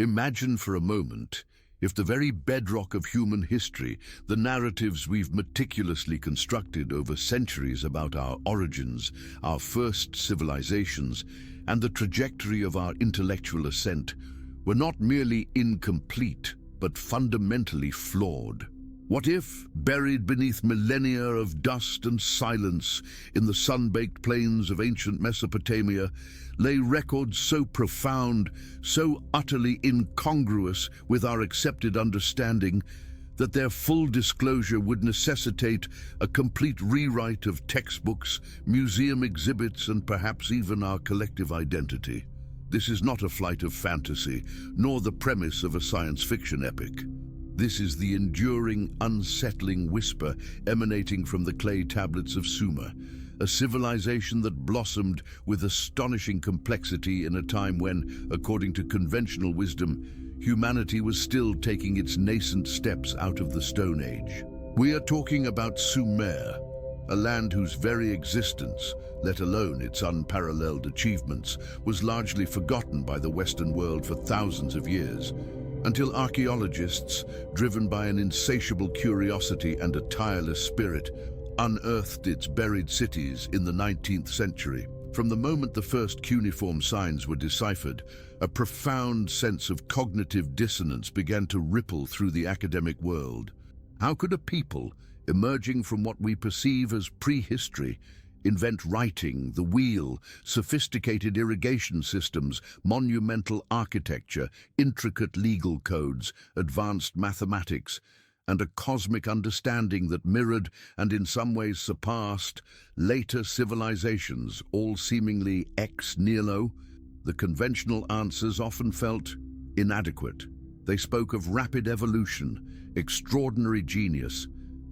Imagine for a moment if the very bedrock of human history, the narratives we've meticulously constructed over centuries about our origins, our first civilizations, and the trajectory of our intellectual ascent, were not merely incomplete, but fundamentally flawed. What if, buried beneath millennia of dust and silence in the sun-baked plains of ancient Mesopotamia, lay records so profound, so utterly incongruous with our accepted understanding, that their full disclosure would necessitate a complete rewrite of textbooks, museum exhibits, and perhaps even our collective identity? This is not a flight of fantasy, nor the premise of a science fiction epic. This is the enduring, unsettling whisper emanating from the clay tablets of Sumer, a civilization that blossomed with astonishing complexity in a time when, according to conventional wisdom, humanity was still taking its nascent steps out of the Stone Age. We are talking about Sumer, a land whose very existence, let alone its unparalleled achievements, was largely forgotten by the Western world for thousands of years, until archaeologists, driven by an insatiable curiosity and a tireless spirit, unearthed its buried cities in the 19th century. From the moment the first cuneiform signs were deciphered, a profound sense of cognitive dissonance began to ripple through the academic world. How could a people, emerging from what we perceive as prehistory, invent writing, the wheel, sophisticated irrigation systems, monumental architecture, intricate legal codes, advanced mathematics, and a cosmic understanding that mirrored and in some ways surpassed later civilizations, all seemingly ex nihilo? The conventional answers often felt inadequate. They spoke of rapid evolution, extraordinary genius,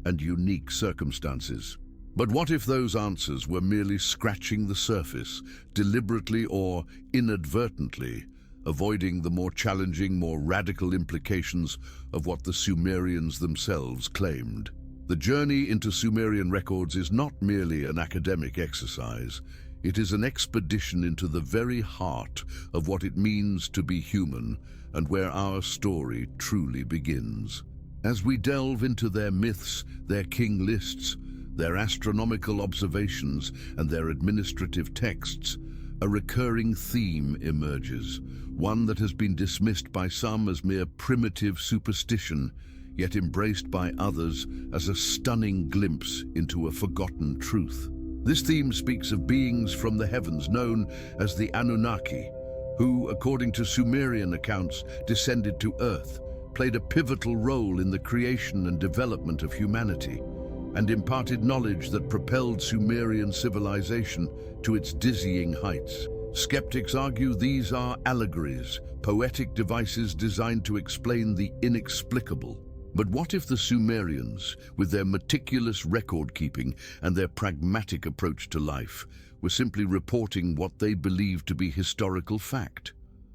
and unique circumstances. But what if those answers were merely scratching the surface, deliberately or inadvertently, avoiding the more challenging, more radical implications of what the Sumerians themselves claimed? The journey into Sumerian records is not merely an academic exercise. It is an expedition into the very heart of what it means to be human and where our story truly begins. As we delve into their myths, their king lists, their astronomical observations, and their administrative texts, a recurring theme emerges, one that has been dismissed by some as mere primitive superstition, yet embraced by others as a stunning glimpse into a forgotten truth. This theme speaks of beings from the heavens known as the Anunnaki, who, according to Sumerian accounts, descended to Earth, played a pivotal role in the creation and development of humanity, and imparted knowledge that propelled Sumerian civilization to its dizzying heights. Skeptics argue these are allegories, poetic devices designed to explain the inexplicable. But what if the Sumerians, with their meticulous record-keeping and their pragmatic approach to life, were simply reporting what they believed to be historical fact?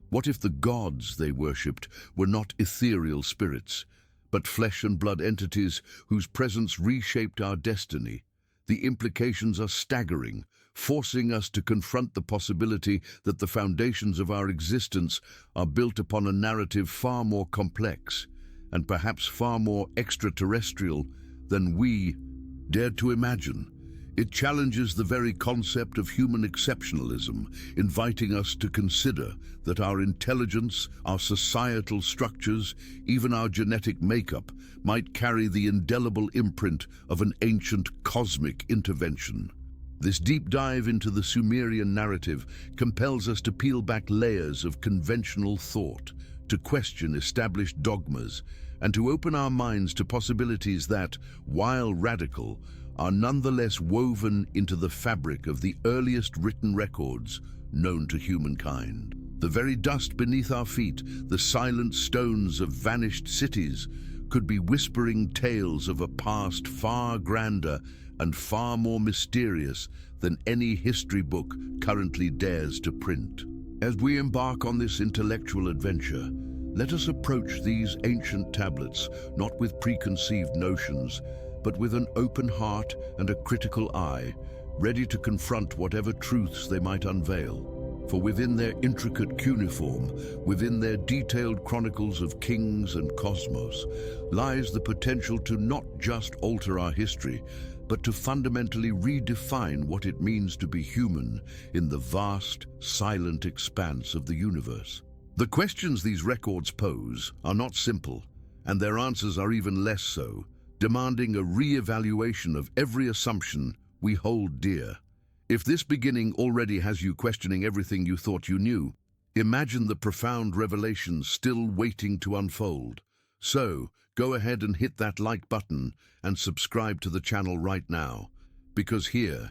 What if the gods they worshipped were not ethereal spirits, but flesh and blood entities whose presence reshaped our destiny? The implications are staggering, forcing us to confront the possibility that the foundations of our existence are built upon a narrative far more complex and perhaps far more extraterrestrial than we dared to imagine. It challenges the very concept of human exceptionalism, inviting us to consider that our intelligence, our societal structures, even our genetic makeup might carry the indelible imprint of an ancient cosmic intervention. This deep dive into the Sumerian narrative compels us to peel back layers of conventional thought, to question established dogmas, and to open our minds to possibilities that, while radical, are nonetheless woven into the fabric of the earliest written records known to humankind. The very dust beneath our feet, the silent stones of vanished cities, could be whispering tales of a past far grander and far more mysterious than any history book currently dares to print. As we embark on this intellectual adventure, let us approach these ancient tablets not with preconceived notions, but with an open heart and a critical eye, ready to confront whatever truths they might unveil. For within their intricate cuneiform, within their detailed chronicles of kings and cosmos, lies the potential to not just alter our history, but to fundamentally redefine what it means to be human in the vast, silent expanse of the universe. The questions these records pose are not simple, and their answers are even less so, demanding a re-evaluation of every assumption we hold dear. If this beginning already has you questioning everything you thought you knew, imagine the profound revelations still waiting to unfold. So, go ahead and hit that like button and subscribe to the channel right now, because here,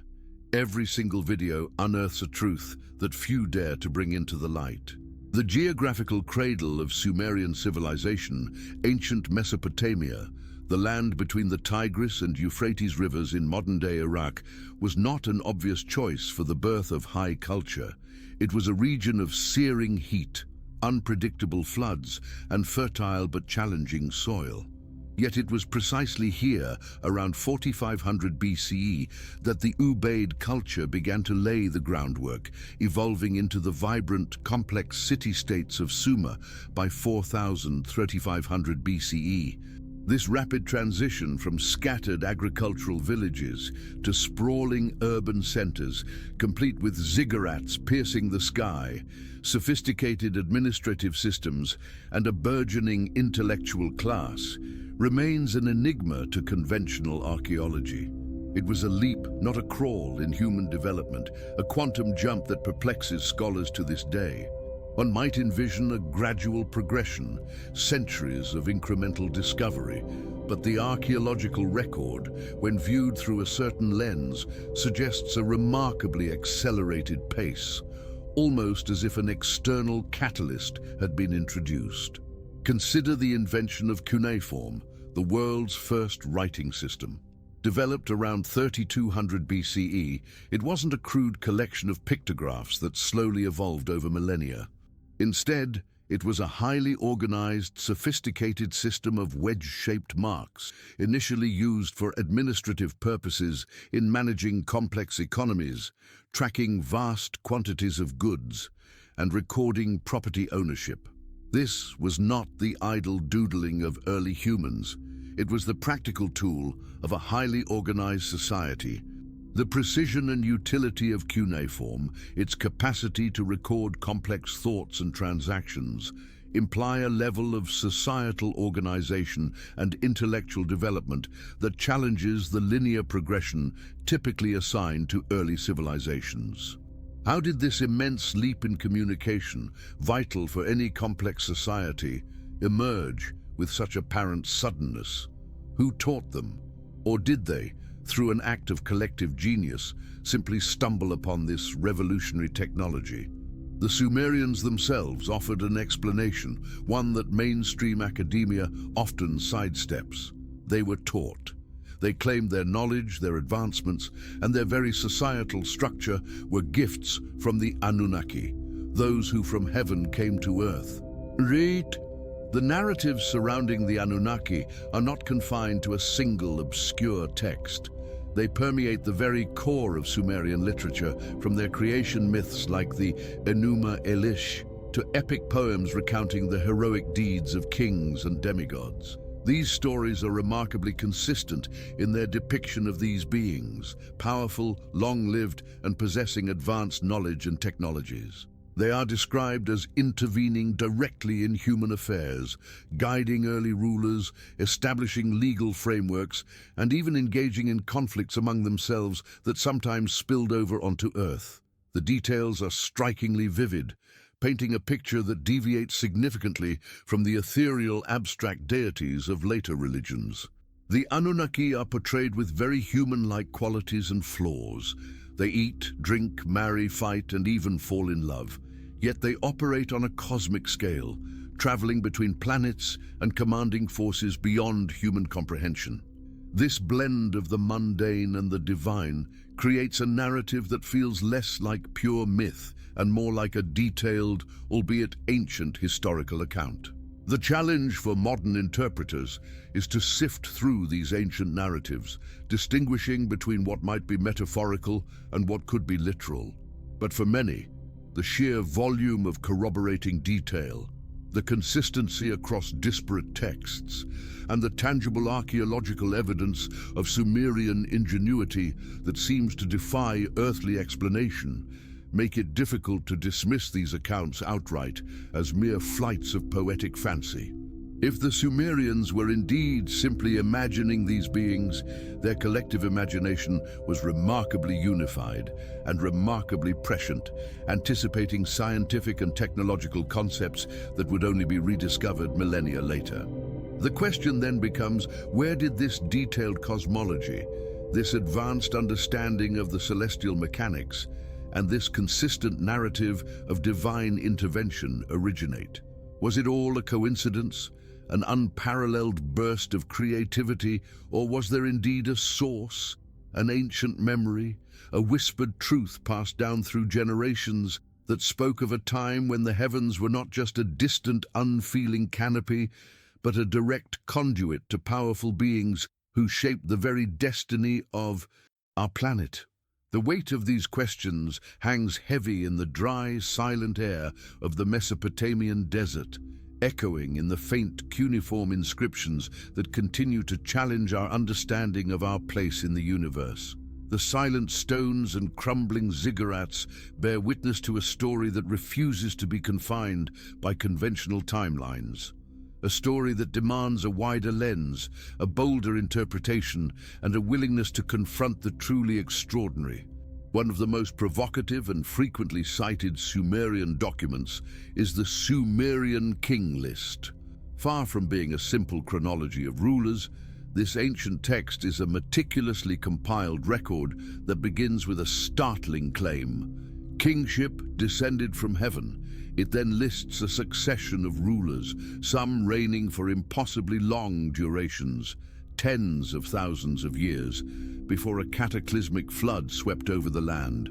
every single video unearths a truth that few dare to bring into the light. The geographical cradle of Sumerian civilization, ancient Mesopotamia, the land between the Tigris and Euphrates rivers in modern-day Iraq, was not an obvious choice for the birth of high culture. It was a region of searing heat, unpredictable floods, and fertile but challenging soil. Yet it was precisely here, around 4500 BCE, that the Ubaid culture began to lay the groundwork, evolving into the vibrant, complex city-states of Sumer by 3500 BCE. This rapid transition from scattered agricultural villages to sprawling urban centers, complete with ziggurats piercing the sky, sophisticated administrative systems, and a burgeoning intellectual class, remains an enigma to conventional archaeology. It was a leap, not a crawl, in human development, a quantum jump that perplexes scholars to this day. One might envision a gradual progression, centuries of incremental discovery, but the archaeological record, when viewed through a certain lens, suggests a remarkably accelerated pace, almost as if an external catalyst had been introduced. Consider the invention of cuneiform, the world's first writing system. Developed around 3200 BCE, it wasn't a crude collection of pictographs that slowly evolved over millennia. Instead, it was a highly organized, sophisticated system of wedge-shaped marks, initially used for administrative purposes in managing complex economies, tracking vast quantities of goods, and recording property ownership. This was not the idle doodling of early humans. It was the practical tool of a highly organized society. The precision and utility of cuneiform, its capacity to record complex thoughts and transactions, imply a level of societal organization and intellectual development that challenges the linear progression typically assigned to early civilizations. How did this immense leap in communication, vital for any complex society, emerge with such apparent suddenness? Who taught them? Or did they, through an act of collective genius, simply stumble upon this revolutionary technology? The Sumerians themselves offered an explanation, one that mainstream academia often sidesteps. They were taught. They claimed their knowledge, their advancements, and their very societal structure were gifts from the Anunnaki, those who from heaven came to earth. Read. The narratives surrounding the Anunnaki are not confined to a single obscure text. They permeate the very core of Sumerian literature, from their creation myths like the Enuma Elish to epic poems recounting the heroic deeds of kings and demigods. These stories are remarkably consistent in their depiction of these beings, powerful, long-lived, and possessing advanced knowledge and technologies. They are described as intervening directly in human affairs, guiding early rulers, establishing legal frameworks, and even engaging in conflicts among themselves that sometimes spilled over onto Earth. The details are strikingly vivid, painting a picture that deviates significantly from the ethereal, abstract deities of later religions. The Anunnaki are portrayed with very human-like qualities and flaws. They eat, drink, marry, fight, and even fall in love. Yet they operate on a cosmic scale, traveling between planets and commanding forces beyond human comprehension. This blend of the mundane and the divine creates a narrative that feels less like pure myth and more like a detailed, albeit ancient, historical account. The challenge for modern interpreters is to sift through these ancient narratives, distinguishing between what might be metaphorical and what could be literal. But for many, The sheer volume of corroborating detail, the consistency across disparate texts, and the tangible archaeological evidence of Sumerian ingenuity that seems to defy earthly explanation make it difficult to dismiss these accounts outright as mere flights of poetic fancy. If the Sumerians were indeed simply imagining these beings, their collective imagination was remarkably unified and remarkably prescient, anticipating scientific and technological concepts that would only be rediscovered millennia later. The question then becomes, where did this detailed cosmology, this advanced understanding of the celestial mechanics, and this consistent narrative of divine intervention originate? Was it all a coincidence? An unparalleled burst of creativity, or was there indeed a source, an ancient memory, a whispered truth passed down through generations that spoke of a time when the heavens were not just a distant, unfeeling canopy, but a direct conduit to powerful beings who shaped the very destiny of our planet? The weight of these questions hangs heavy in the dry, silent air of the Mesopotamian desert, echoing in the faint cuneiform inscriptions that continue to challenge our understanding of our place in the universe. The silent stones and crumbling ziggurats bear witness to a story that refuses to be confined by conventional timelines. A story that demands a wider lens, a bolder interpretation, and a willingness to confront the truly extraordinary. One of the most provocative and frequently cited Sumerian documents is the Sumerian King List. Far from being a simple chronology of rulers, this ancient text is a meticulously compiled record that begins with a startling claim: kingship descended from heaven. It then lists a succession of rulers, some reigning for impossibly long durations, tens of thousands of years, before a cataclysmic flood swept over the land.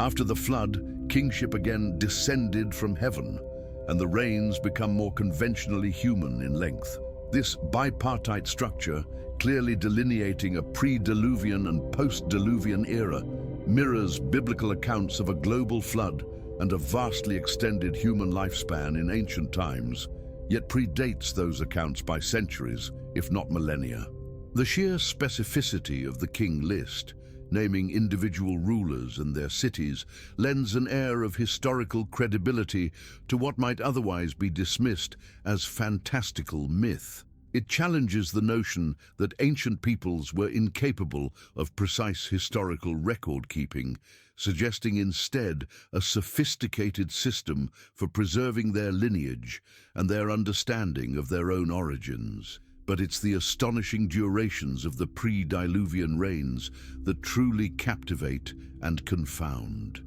After the flood, kingship again descended from heaven, and the reigns become more conventionally human in length. This bipartite structure, clearly delineating a pre-Diluvian and post-Diluvian era, mirrors biblical accounts of a global flood and a vastly extended human lifespan in ancient times, yet predates those accounts by centuries, if not millennia. The sheer specificity of the King List, naming individual rulers and their cities, lends an air of historical credibility to what might otherwise be dismissed as fantastical myth. It challenges the notion that ancient peoples were incapable of precise historical record-keeping, suggesting instead a sophisticated system for preserving their lineage and their understanding of their own origins. But it's the astonishing durations of the pre-Diluvian reigns that truly captivate and confound.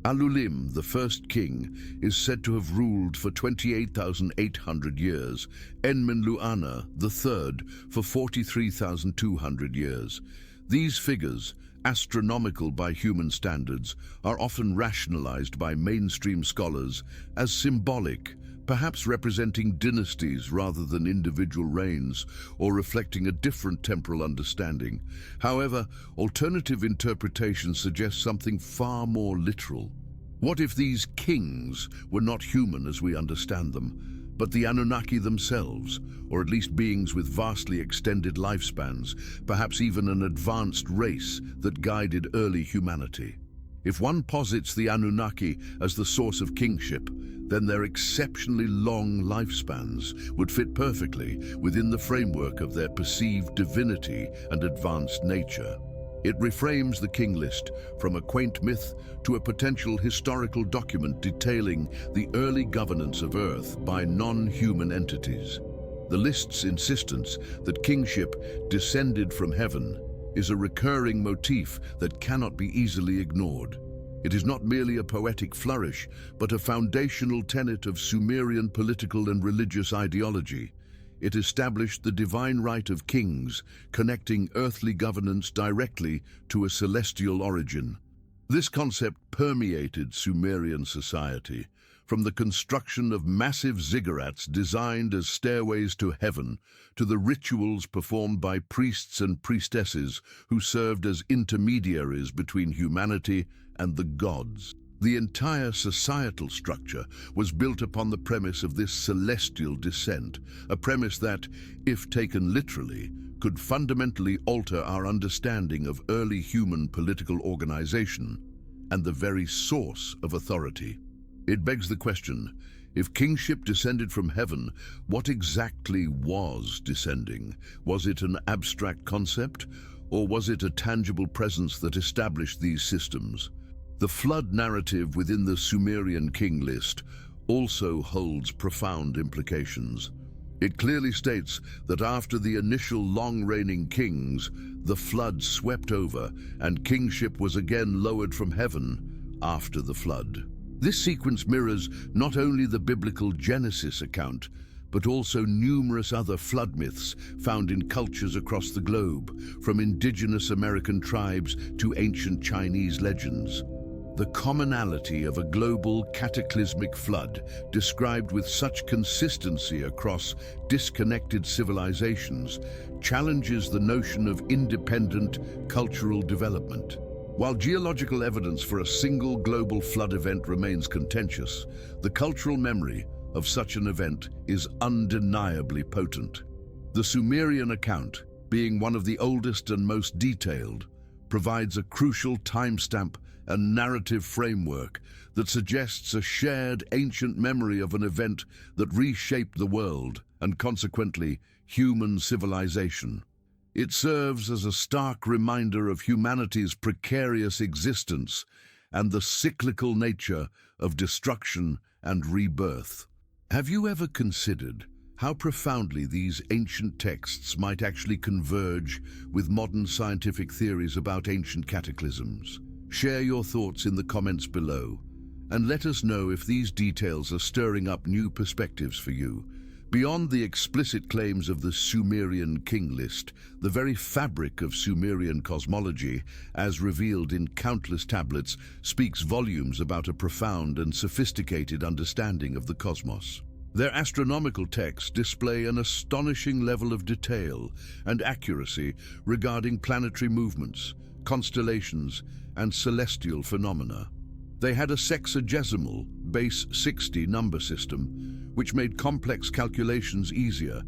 Alulim, the first king, is said to have ruled for 28,800 years, Enmenluana, the third, for 43,200 years. These figures, astronomical by human standards, are often rationalized by mainstream scholars as symbolic, perhaps representing dynasties rather than individual reigns, or reflecting a different temporal understanding. However, alternative interpretations suggest something far more literal. What if these kings were not human as we understand them, but the Anunnaki themselves, or at least beings with vastly extended lifespans, perhaps even an advanced race that guided early humanity? If one posits the Anunnaki as the source of kingship, then their exceptionally long lifespans would fit perfectly within the framework of their perceived divinity and advanced nature. It reframes the King List from a quaint myth to a potential historical document detailing the early governance of Earth by non-human entities. The list's insistence that kingship descended from heaven is a recurring motif that cannot be easily ignored. It is not merely a poetic flourish, but a foundational tenet of Sumerian political and religious ideology. It established the divine right of kings, connecting earthly governance directly to a celestial origin. This concept permeated Sumerian society, from the construction of massive ziggurats designed as stairways to heaven, to the rituals performed by priests and priestesses who served as intermediaries between humanity and the gods. The entire societal structure was built upon the premise of this celestial descent, a premise that, if taken literally, could fundamentally alter our understanding of early human political organization and the very source of authority. It begs the question, if kingship descended from heaven, what exactly was descending? Was it an abstract concept, or was it a tangible presence that established these systems? The flood narrative within the Sumerian King List also holds profound implications. It clearly states that after the initial long-reigning kings, the flood swept over and kingship was again lowered from heaven after the flood. This sequence mirrors not only the biblical Genesis account, but also numerous other flood myths found in cultures across the globe, from indigenous American tribes to ancient Chinese legends. The commonality of a global cataclysmic flood, described with such consistency across disconnected civilizations, challenges the notion of independent cultural development. While geological evidence for a single global flood event remains contentious, the cultural memory of such an event is undeniably potent. The Sumerian account, being one of the oldest and most detailed, provides a crucial timestamp and narrative framework that suggests a shared ancient memory of an event that reshaped the world and consequently human civilization. It serves as a stark reminder of humanity's precarious existence and the cyclical nature of destruction and rebirth. Have you ever considered how profoundly these ancient texts might actually converge with modern scientific theories about ancient cataclysms? Share your thoughts in the comments below, and let us know if these details are stirring up new perspectives for you. Beyond the explicit claims of the Sumerian King List, the very fabric of Sumerian cosmology, as revealed in countless tablets, speaks volumes about a profound and sophisticated understanding of the cosmos. Their astronomical texts display an astonishing level of detail and accuracy regarding planetary movements, constellations, and celestial phenomena. They had a sexagesimal, base 60 number system, which made complex calculations easier,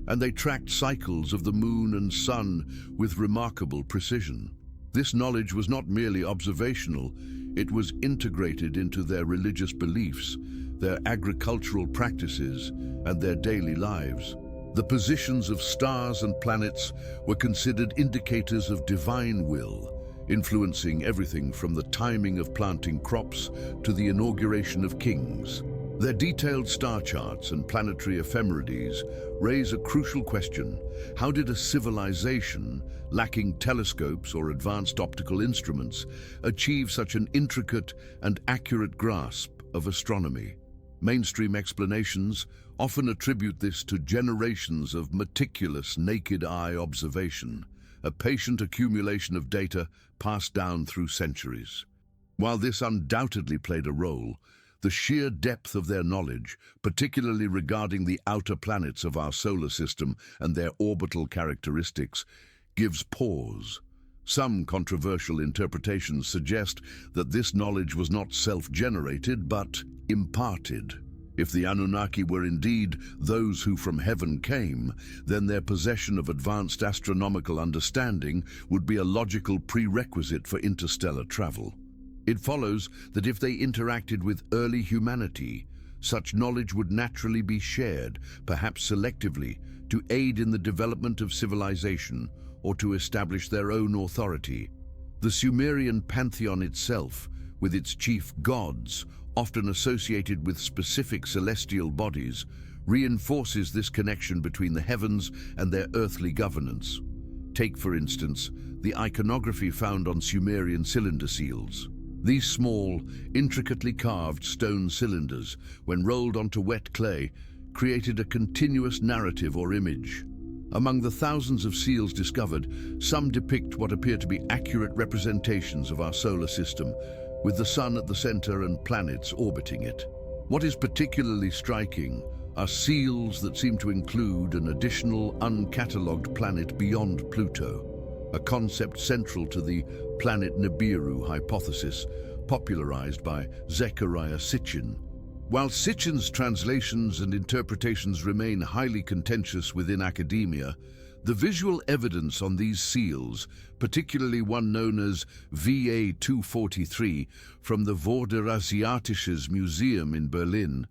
and they tracked cycles of the moon and sun with remarkable precision. This knowledge was not merely observational, it was integrated into their religious beliefs, their agricultural practices, and their daily lives. The positions of stars and planets were considered indicators of divine will, influencing everything from the timing of planting crops to the inauguration of kings. Their detailed star charts and planetary ephemerides raise a crucial question. How did a civilization, lacking telescopes or advanced optical instruments, achieve such an intricate and accurate grasp of astronomy? Mainstream explanations often attribute this to generations of meticulous naked-eye observation, a patient accumulation of data passed down through centuries. While this undoubtedly played a role, the sheer depth of their knowledge, particularly regarding the outer planets of our solar system and their orbital characteristics, gives pause. Some controversial interpretations suggest that this knowledge was not self-generated but imparted. If the Anunnaki were indeed those who from heaven came, then their possession of advanced astronomical understanding would be a logical prerequisite for interstellar travel. It follows that if they interacted with early humanity, such knowledge would naturally be shared, perhaps selectively, to aid in the development of civilization or to establish their own authority. The Sumerian pantheon itself, with its chief gods, often associated with specific celestial bodies, reinforces this connection between the heavens and their earthly governance. Take, for instance, the iconography found on Sumerian cylinder seals. These small, intricately carved stone cylinders, when rolled onto wet clay, created a continuous narrative or image. Among the thousands of seals discovered, some depict what appear to be accurate representations of our solar system, with the sun at the center and planets orbiting it. What is particularly striking are seals that seem to include an additional uncatalogued planet beyond Pluto, a concept central to the planet Nibiru hypothesis, popularized by Zechariah Sitchin. While Sitchin's translations and interpretations remain highly contentious within academia, the visual evidence on these seals, particularly one known as VA 243 from the Vorderasiatisches Museum in Berlin,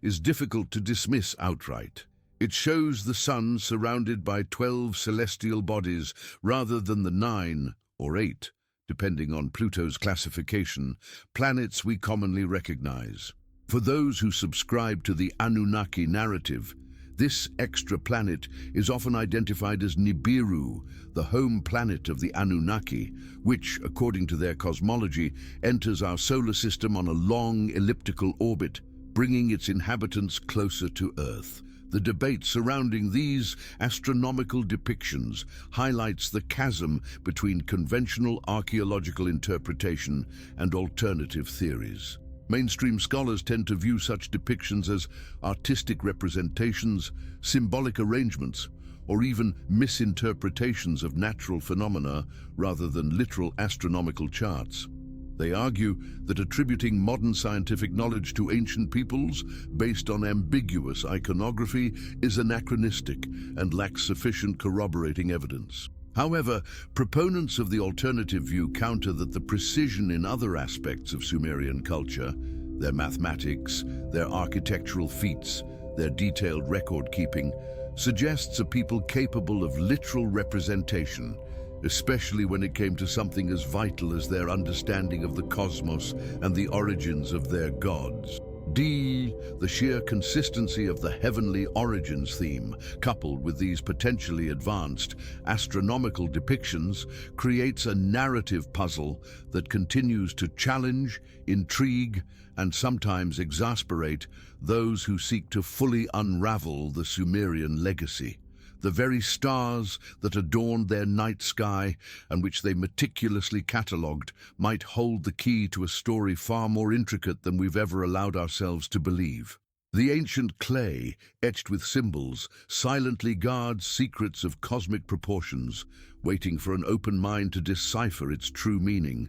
is difficult to dismiss outright. It shows the sun surrounded by 12 celestial bodies rather than the 9 or 8, depending on Pluto's classification, planets we commonly recognize. For those who subscribe to the Anunnaki narrative, this extra planet is often identified as Nibiru, the home planet of the Anunnaki, which, according to their cosmology, enters our solar system on a long elliptical orbit, bringing its inhabitants closer to Earth. The debate surrounding these astronomical depictions highlights the chasm between conventional archaeological interpretation and alternative theories. Mainstream scholars tend to view such depictions as artistic representations, symbolic arrangements, or even misinterpretations of natural phenomena rather than literal astronomical charts. They argue that attributing modern scientific knowledge to ancient peoples based on ambiguous iconography is anachronistic and lacks sufficient corroborating evidence. However, proponents of the alternative view counter that the precision in other aspects of Sumerian culture, their mathematics, their architectural feats, their detailed record-keeping, suggests a people capable of literal representation, especially when it came to something as vital as their understanding of the cosmos and the origins of their gods. The sheer consistency of the heavenly origins theme, coupled with these potentially advanced astronomical depictions, creates a narrative puzzle that continues to challenge, intrigue, and sometimes exasperate those who seek to fully unravel the Sumerian legacy. The very stars that adorned their night sky and which they meticulously catalogued might hold the key to a story far more intricate than we've ever allowed ourselves to believe. The ancient clay, etched with symbols, silently guards secrets of cosmic proportions, waiting for an open mind to decipher its true meaning.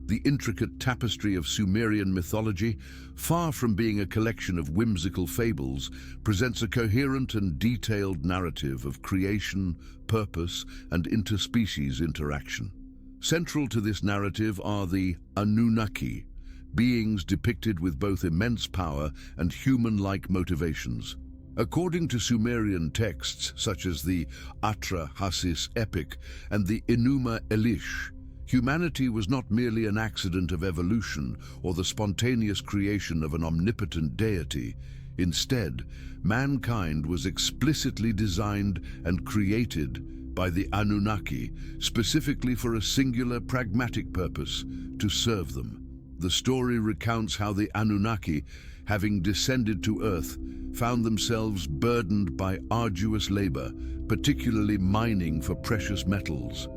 The intricate tapestry of Sumerian mythology, far from being a collection of whimsical fables, presents a coherent and detailed narrative of creation, purpose, and interspecies interaction. Central to this narrative are the Anunnaki, beings depicted with both immense power and human-like motivations. According to Sumerian texts such as the Atra-Hasis epic and the Enuma Elish, humanity was not merely an accident of evolution or the spontaneous creation of an omnipotent deity. Instead, mankind was explicitly designed and created by the Anunnaki, specifically for a singular pragmatic purpose, to serve them. The story recounts how the Anunnaki, having descended to Earth, found themselves burdened by arduous labor, particularly mining for precious metals.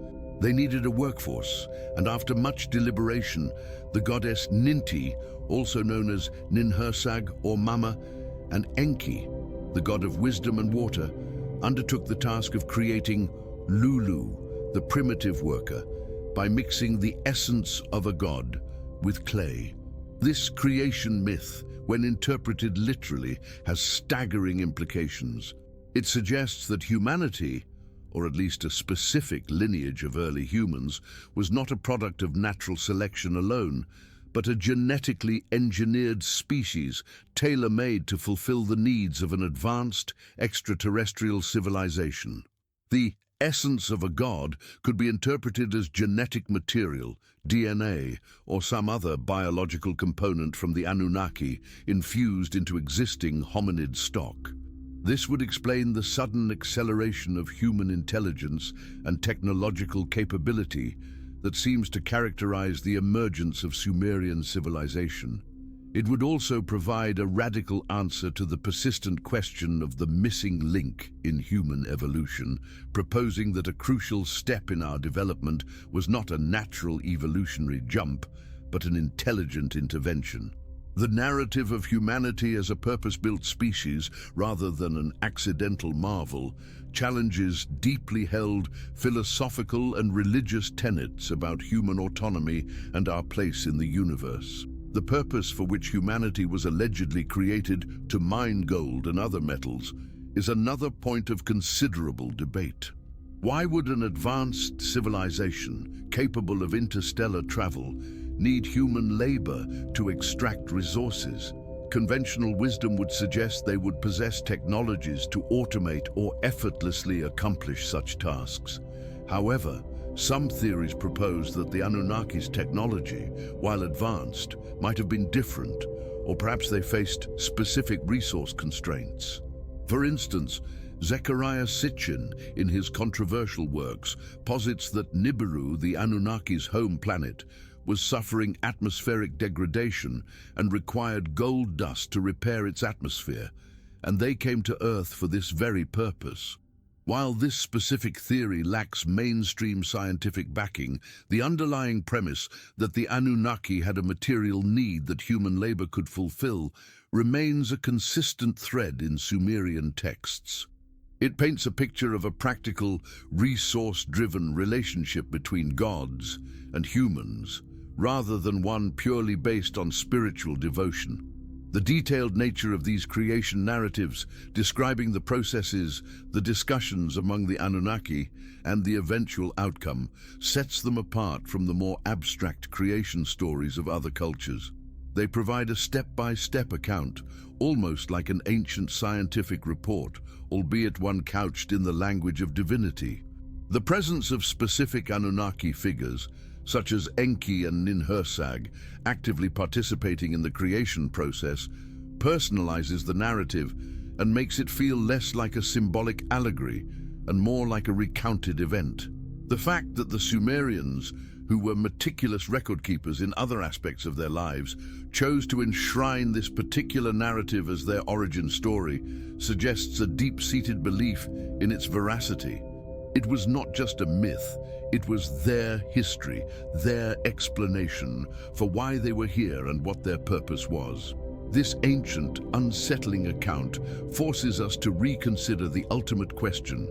They needed a workforce, and after much deliberation, the goddess Ninti, also known as Ninhursag or Mama, and Enki, the god of wisdom and water, undertook the task of creating Lulu, the primitive worker, by mixing the essence of a god with clay. This creation myth, when interpreted literally, has staggering implications. It suggests that humanity, or at least a specific lineage of early humans, was not a product of natural selection alone, but a genetically engineered species tailor-made to fulfill the needs of an advanced extraterrestrial civilization. The essence of a god could be interpreted as genetic material, DNA, or some other biological component from the Anunnaki infused into existing hominid stock. This would explain the sudden acceleration of human intelligence and technological capability that seems to characterize the emergence of Sumerian civilization. It would also provide a radical answer to the persistent question of the missing link in human evolution, proposing that a crucial step in our development was not a natural evolutionary jump, but an intelligent intervention. The narrative of humanity as a purpose-built species rather than an accidental marvel challenges deeply held philosophical and religious tenets about human autonomy and our place in the universe. The purpose for which humanity was allegedly created, to mine gold and other metals, is another point of considerable debate. Why would an advanced civilization capable of interstellar travel need human labor to extract resources? Conventional wisdom would suggest they would possess technologies to automate or effortlessly accomplish such tasks. However, some theories propose that the Anunnaki's technology, while advanced, might have been different, or perhaps they faced specific resource constraints. For instance, Zecharia Sitchin, in his controversial works, posits that Nibiru, the Anunnaki's home planet, was suffering atmospheric degradation and required gold dust to repair its atmosphere, and they came to Earth for this very purpose. While this specific theory lacks mainstream scientific backing, the underlying premise that the Anunnaki had a material need that human labor could fulfill remains a consistent thread in Sumerian texts. It paints a picture of a practical, resource-driven relationship between gods and humans, rather than one purely based on spiritual devotion. The detailed nature of these creation narratives, describing the processes, the discussions among the Anunnaki, and the eventual outcome, sets them apart from the more abstract creation stories of other cultures. They provide a step-by-step account, almost like an ancient scientific report, albeit one couched in the language of divinity. The presence of specific Anunnaki figures, such as Enki and Ninhursag, actively participating in the creation process, personalizes the narrative and makes it feel less like a symbolic allegory and more like a recounted event. The fact that the Sumerians, who were meticulous record keepers in other aspects of their lives, chose to enshrine this particular narrative as their origin story suggests a deep-seated belief in its veracity. It was not just a myth, it was their history, their explanation for why they were here and what their purpose was. This ancient, unsettling account forces us to reconsider the ultimate question: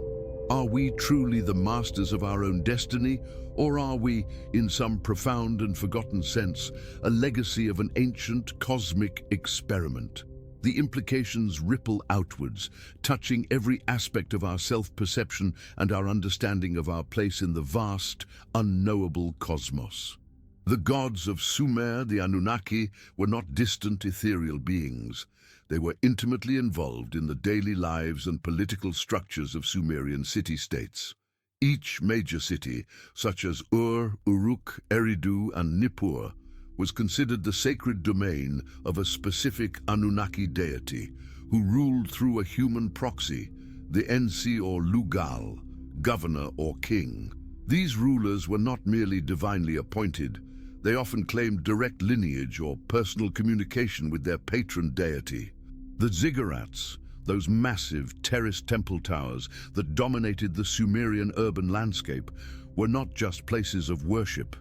are we truly the masters of our own destiny, or are we, in some profound and forgotten sense, a legacy of an ancient cosmic experiment? The implications ripple outwards, touching every aspect of our self-perception and our understanding of our place in the vast, unknowable cosmos. The gods of Sumer, the Anunnaki, were not distant ethereal beings. They were intimately involved in the daily lives and political structures of Sumerian city-states. Each major city, such as Ur, Uruk, Eridu, and Nippur, was considered the sacred domain of a specific Anunnaki deity who ruled through a human proxy, the Ensi or Lugal, governor or king. These rulers were not merely divinely appointed. They often claimed direct lineage or personal communication with their patron deity. The ziggurats, those massive terraced temple towers that dominated the Sumerian urban landscape, were not just places of worship.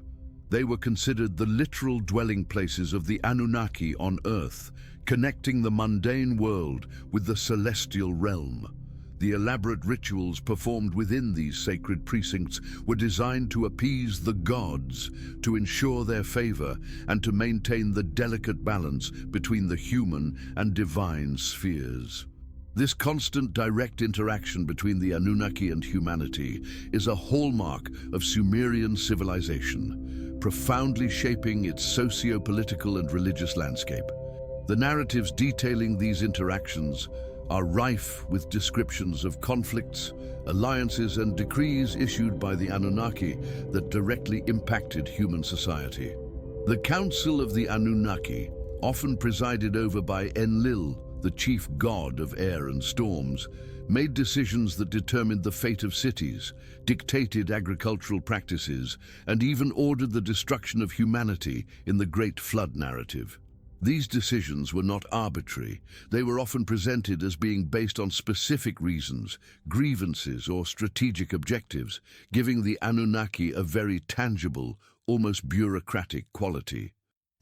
They were considered the literal dwelling places of the Anunnaki on Earth, connecting the mundane world with the celestial realm. The elaborate rituals performed within these sacred precincts were designed to appease the gods, to ensure their favor, and to maintain the delicate balance between the human and divine spheres. This constant direct interaction between the Anunnaki and humanity is a hallmark of Sumerian civilization, profoundly shaping its socio-political and religious landscape. The narratives detailing these interactions are rife with descriptions of conflicts, alliances, and decrees issued by the Anunnaki that directly impacted human society. The Council of the Anunnaki, often presided over by Enlil, the chief god of air and storms, made decisions that determined the fate of cities, dictated agricultural practices, and even ordered the destruction of humanity in the Great Flood narrative. These decisions were not arbitrary. They were often presented as being based on specific reasons, grievances, or strategic objectives, giving the Anunnaki a very tangible, almost bureaucratic quality.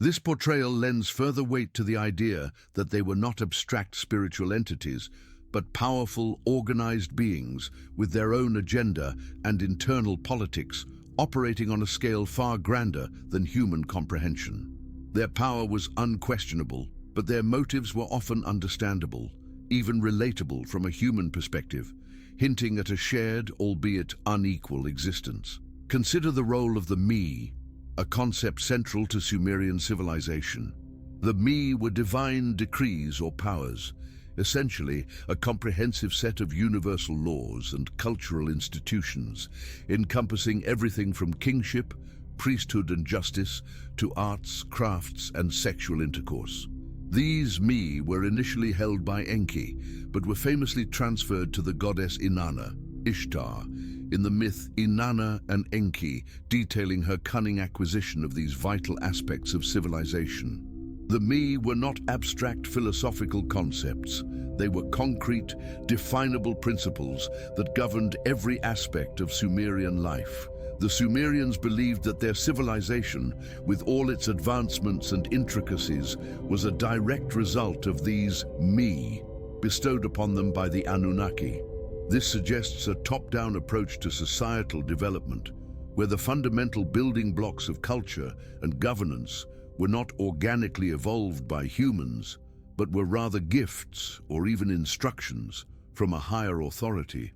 This portrayal lends further weight to the idea that they were not abstract spiritual entities, but powerful, organized beings with their own agenda and internal politics, operating on a scale far grander than human comprehension. Their power was unquestionable, but their motives were often understandable, even relatable from a human perspective, hinting at a shared, albeit unequal, existence. Consider the role of the me, a concept central to Sumerian civilization. The me were divine decrees or powers, essentially a comprehensive set of universal laws and cultural institutions, encompassing everything from kingship, priesthood and justice, to arts, crafts and sexual intercourse. These me were initially held by Enki, but were famously transferred to the goddess Inanna, Ishtar, in the myth Inanna and Enki, detailing her cunning acquisition of these vital aspects of civilization. The me were not abstract philosophical concepts. They were concrete, definable principles that governed every aspect of Sumerian life. The Sumerians believed that their civilization, with all its advancements and intricacies, was a direct result of these me, bestowed upon them by the Anunnaki. This suggests a top-down approach to societal development, where the fundamental building blocks of culture and governance were not organically evolved by humans, but were rather gifts or even instructions from a higher authority.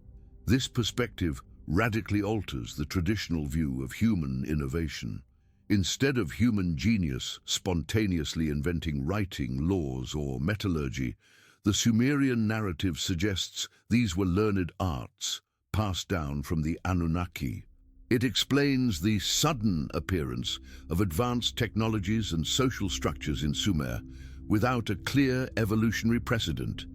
This perspective radically alters the traditional view of human innovation. Instead of human genius spontaneously inventing writing, laws, or metallurgy, the Sumerian narrative suggests these were learned arts passed down from the Anunnaki. It explains the sudden appearance of advanced technologies and social structures in Sumer without a clear evolutionary precedent.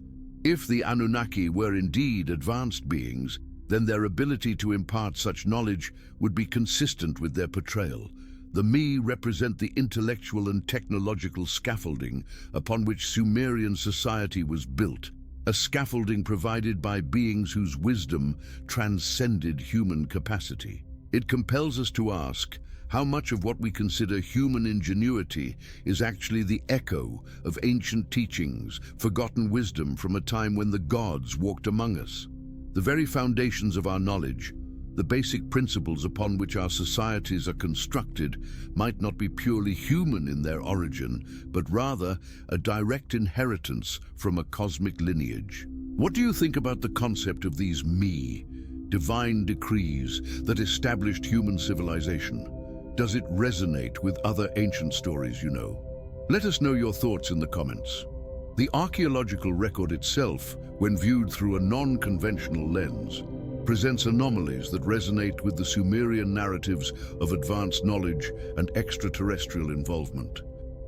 If the Anunnaki were indeed advanced beings, then their ability to impart such knowledge would be consistent with their portrayal. The me represent the intellectual and technological scaffolding upon which Sumerian society was built, a scaffolding provided by beings whose wisdom transcended human capacity. It compels us to ask how much of what we consider human ingenuity is actually the echo of ancient teachings, forgotten wisdom from a time when the gods walked among us. The very foundations of our knowledge, the basic principles upon which our societies are constructed, might not be purely human in their origin, but rather a direct inheritance from a cosmic lineage. What do you think about the concept of these me, divine decrees that established human civilization? Does it resonate with other ancient stories you know? Let us know your thoughts in the comments. The archaeological record itself, when viewed through a non-conventional lens, presents anomalies that resonate with the Sumerian narratives of advanced knowledge and extraterrestrial involvement.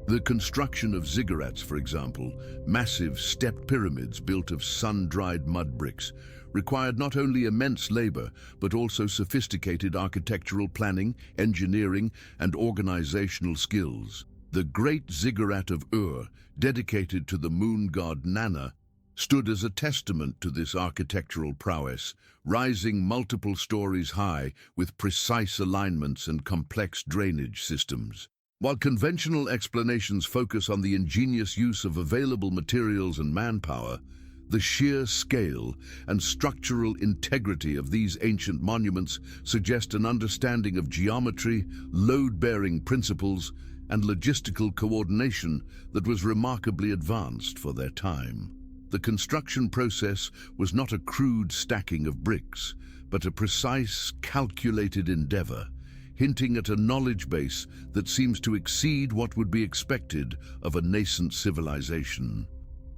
The construction of ziggurats, for example, massive stepped pyramids built of sun-dried mud bricks, required not only immense labor, but also sophisticated architectural planning, engineering, and organizational skills. The Great Ziggurat of Ur, dedicated to the moon god Nanna, stood as a testament to this architectural prowess, rising multiple stories high with precise alignments and complex drainage systems. While conventional explanations focus on the ingenious use of available materials and manpower, the sheer scale and structural integrity of these ancient monuments suggest an understanding of geometry, load-bearing principles, and logistical coordination that was remarkably advanced for their time. The construction process was not a crude stacking of bricks, but a precise, calculated endeavor, hinting at a knowledge base that seems to exceed what would be expected of a nascent civilization.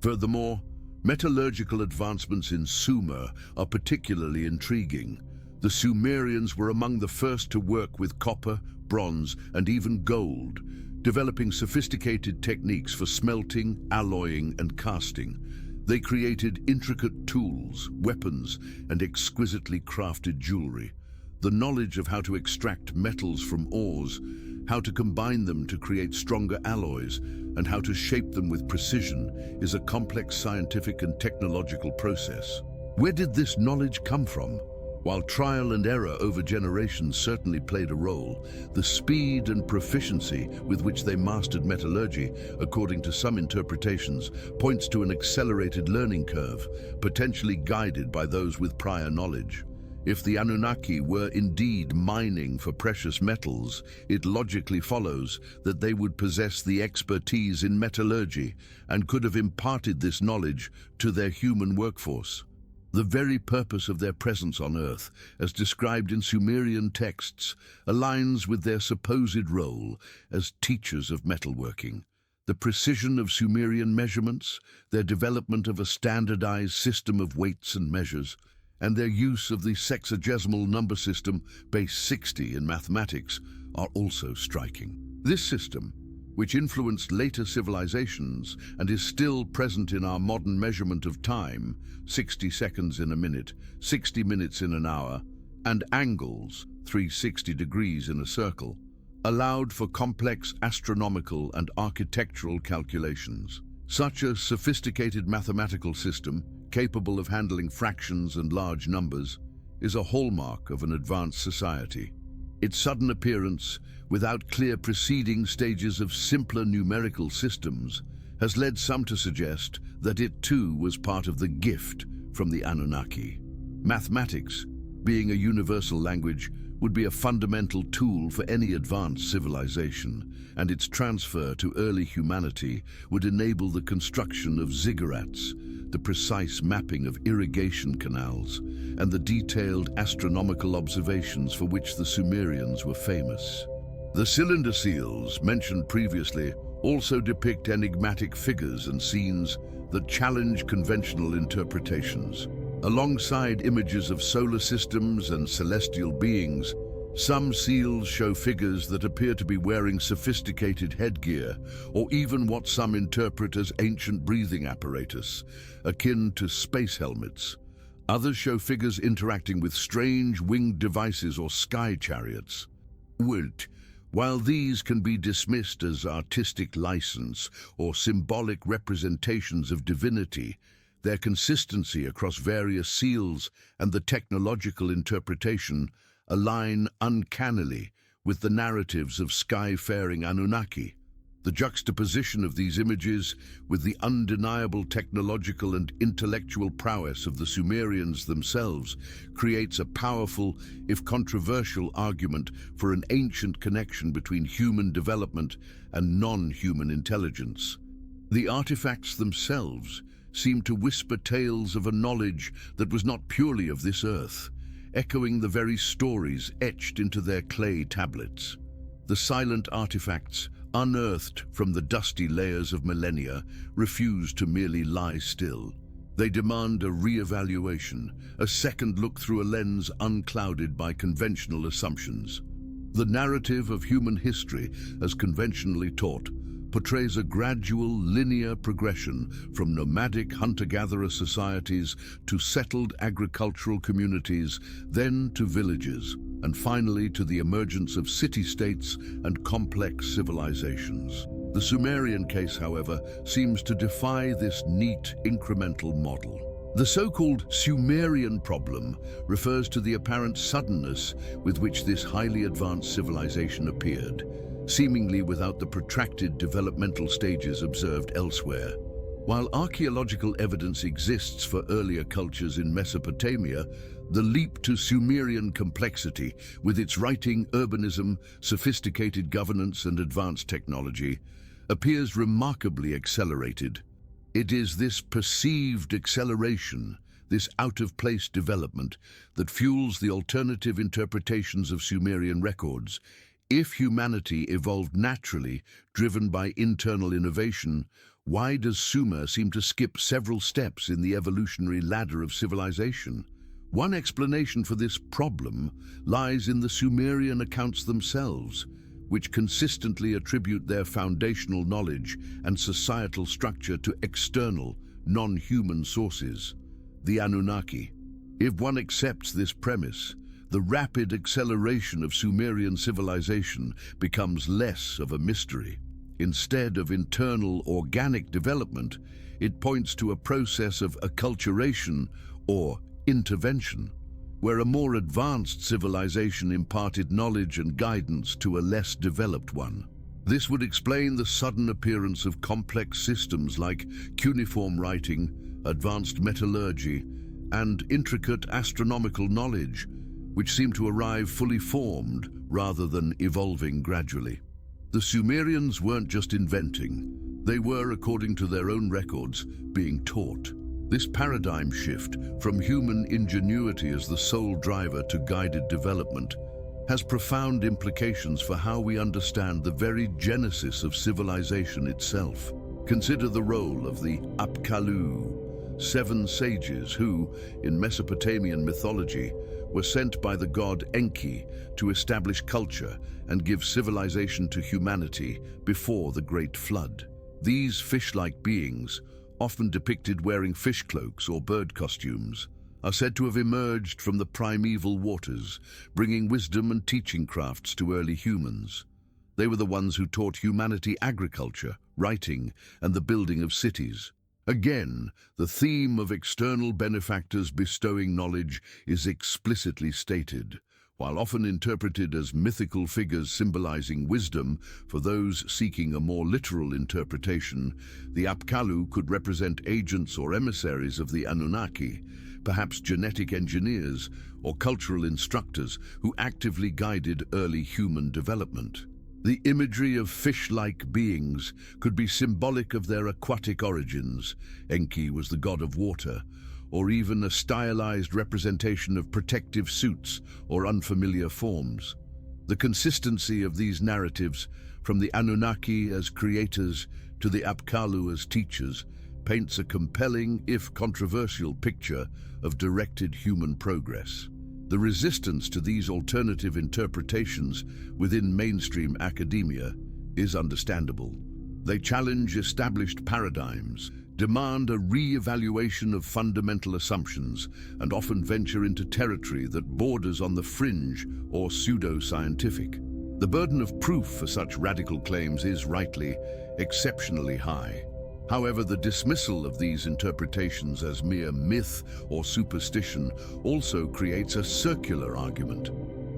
Furthermore, metallurgical advancements in Sumer are particularly intriguing. The Sumerians were among the first to work with copper, bronze, and even gold, developing sophisticated techniques for smelting, alloying, and casting. They created intricate tools, weapons, and exquisitely crafted jewelry. The knowledge of how to extract metals from ores, how to combine them to create stronger alloys, and how to shape them with precision is a complex scientific and technological process. Where did this knowledge come from? While trial and error over generations certainly played a role, the speed and proficiency with which they mastered metallurgy, according to some interpretations, points to an accelerated learning curve, potentially guided by those with prior knowledge. If the Anunnaki were indeed mining for precious metals, it logically follows that they would possess the expertise in metallurgy and could have imparted this knowledge to their human workforce. The very purpose of their presence on Earth, as described in Sumerian texts, aligns with their supposed role as teachers of metalworking. The precision of Sumerian measurements, their development of a standardized system of weights and measures, and their use of the sexagesimal number system, base 60 in mathematics, are also striking. This system, which influenced later civilizations and is still present in our modern measurement of time, 60 seconds in a minute, 60 minutes in an hour, and angles, 360 degrees in a circle, allowed for complex astronomical and architectural calculations. Such a sophisticated mathematical system, capable of handling fractions and large numbers, is a hallmark of an advanced society. Its sudden appearance, without clear preceding stages of simpler numerical systems, has led some to suggest that it too was part of the gift from the Anunnaki. Mathematics, being a universal language, would be a fundamental tool for any advanced civilization, and its transfer to early humanity would enable the construction of ziggurats, the precise mapping of irrigation canals, and the detailed astronomical observations for which the Sumerians were famous. The cylinder seals, mentioned previously, also depict enigmatic figures and scenes that challenge conventional interpretations. Alongside images of solar systems and celestial beings, some seals show figures that appear to be wearing sophisticated headgear, or even what some interpret as ancient breathing apparatus, akin to space helmets. Others show figures interacting with strange winged devices or sky chariots. While these can be dismissed as artistic license or symbolic representations of divinity, their consistency across various seals and the technological interpretation align uncannily with the narratives of sky-faring Anunnaki. The juxtaposition of these images with the undeniable technological and intellectual prowess of the Sumerians themselves creates a powerful, if controversial, argument for an ancient connection between human development and non-human intelligence. The artifacts themselves seem to whisper tales of a knowledge that was not purely of this earth, echoing the very stories etched into their clay tablets. The silent artifacts, unearthed from the dusty layers of millennia, refuse to merely lie still. They demand a re-evaluation, a second look through a lens unclouded by conventional assumptions. The narrative of human history, as conventionally taught, portrays a gradual, linear progression from nomadic hunter-gatherer societies to settled agricultural communities, then to villages, and finally to the emergence of city-states and complex civilizations. The Sumerian case, however, seems to defy this neat, incremental model. The so-called Sumerian problem refers to the apparent suddenness with which this highly advanced civilization appeared, seemingly without the protracted developmental stages observed elsewhere. While archaeological evidence exists for earlier cultures in Mesopotamia, the leap to Sumerian complexity, with its writing, urbanism, sophisticated governance, and advanced technology, appears remarkably accelerated. It is this perceived acceleration, this out-of-place development, that fuels the alternative interpretations of Sumerian records. If humanity evolved naturally, driven by internal innovation, why does Sumer seem to skip several steps in the evolutionary ladder of civilization? One explanation for this problem lies in the Sumerian accounts themselves, which consistently attribute their foundational knowledge and societal structure to external, non-human sources, the Anunnaki. If one accepts this premise, the rapid acceleration of Sumerian civilization becomes less of a mystery. Instead of internal organic development, it points to a process of acculturation or intervention. where a more advanced civilization imparted knowledge and guidance to a less developed one. This would explain the sudden appearance of complex systems like cuneiform writing, advanced metallurgy, and intricate astronomical knowledge, which seem to arrive fully formed rather than evolving gradually. The Sumerians weren't just inventing, they were, according to their own records, being taught. This paradigm shift from human ingenuity as the sole driver to guided development has profound implications for how we understand the very genesis of civilization itself. Consider the role of the Apkallu, 7 sages who, in Mesopotamian mythology, were sent by the god Enki to establish culture and give civilization to humanity before the Great Flood. These fish-like beings, often depicted wearing fish cloaks or bird costumes, are said to have emerged from the primeval waters, bringing wisdom and teaching crafts to early humans. They were the ones who taught humanity agriculture, writing, and the building of cities. Again, the theme of external benefactors bestowing knowledge is explicitly stated. While often interpreted as mythical figures symbolizing wisdom for those seeking a more literal interpretation, the Apkallu could represent agents or emissaries of the Anunnaki, perhaps genetic engineers or cultural instructors who actively guided early human development. The imagery of fish-like beings could be symbolic of their aquatic origins. Enki was the god of water, or even a stylized representation of protective suits or unfamiliar forms. The consistency of these narratives, from the Anunnaki as creators to the Apkallu as teachers, paints a compelling, if controversial, picture of directed human progress. The resistance to these alternative interpretations within mainstream academia is understandable. They challenge established paradigms, demand a re-evaluation of fundamental assumptions, and often venture into territory that borders on the fringe or pseudo-scientific. The burden of proof for such radical claims is, rightly, exceptionally high. However, the dismissal of these interpretations as mere myth or superstition also creates a circular argument,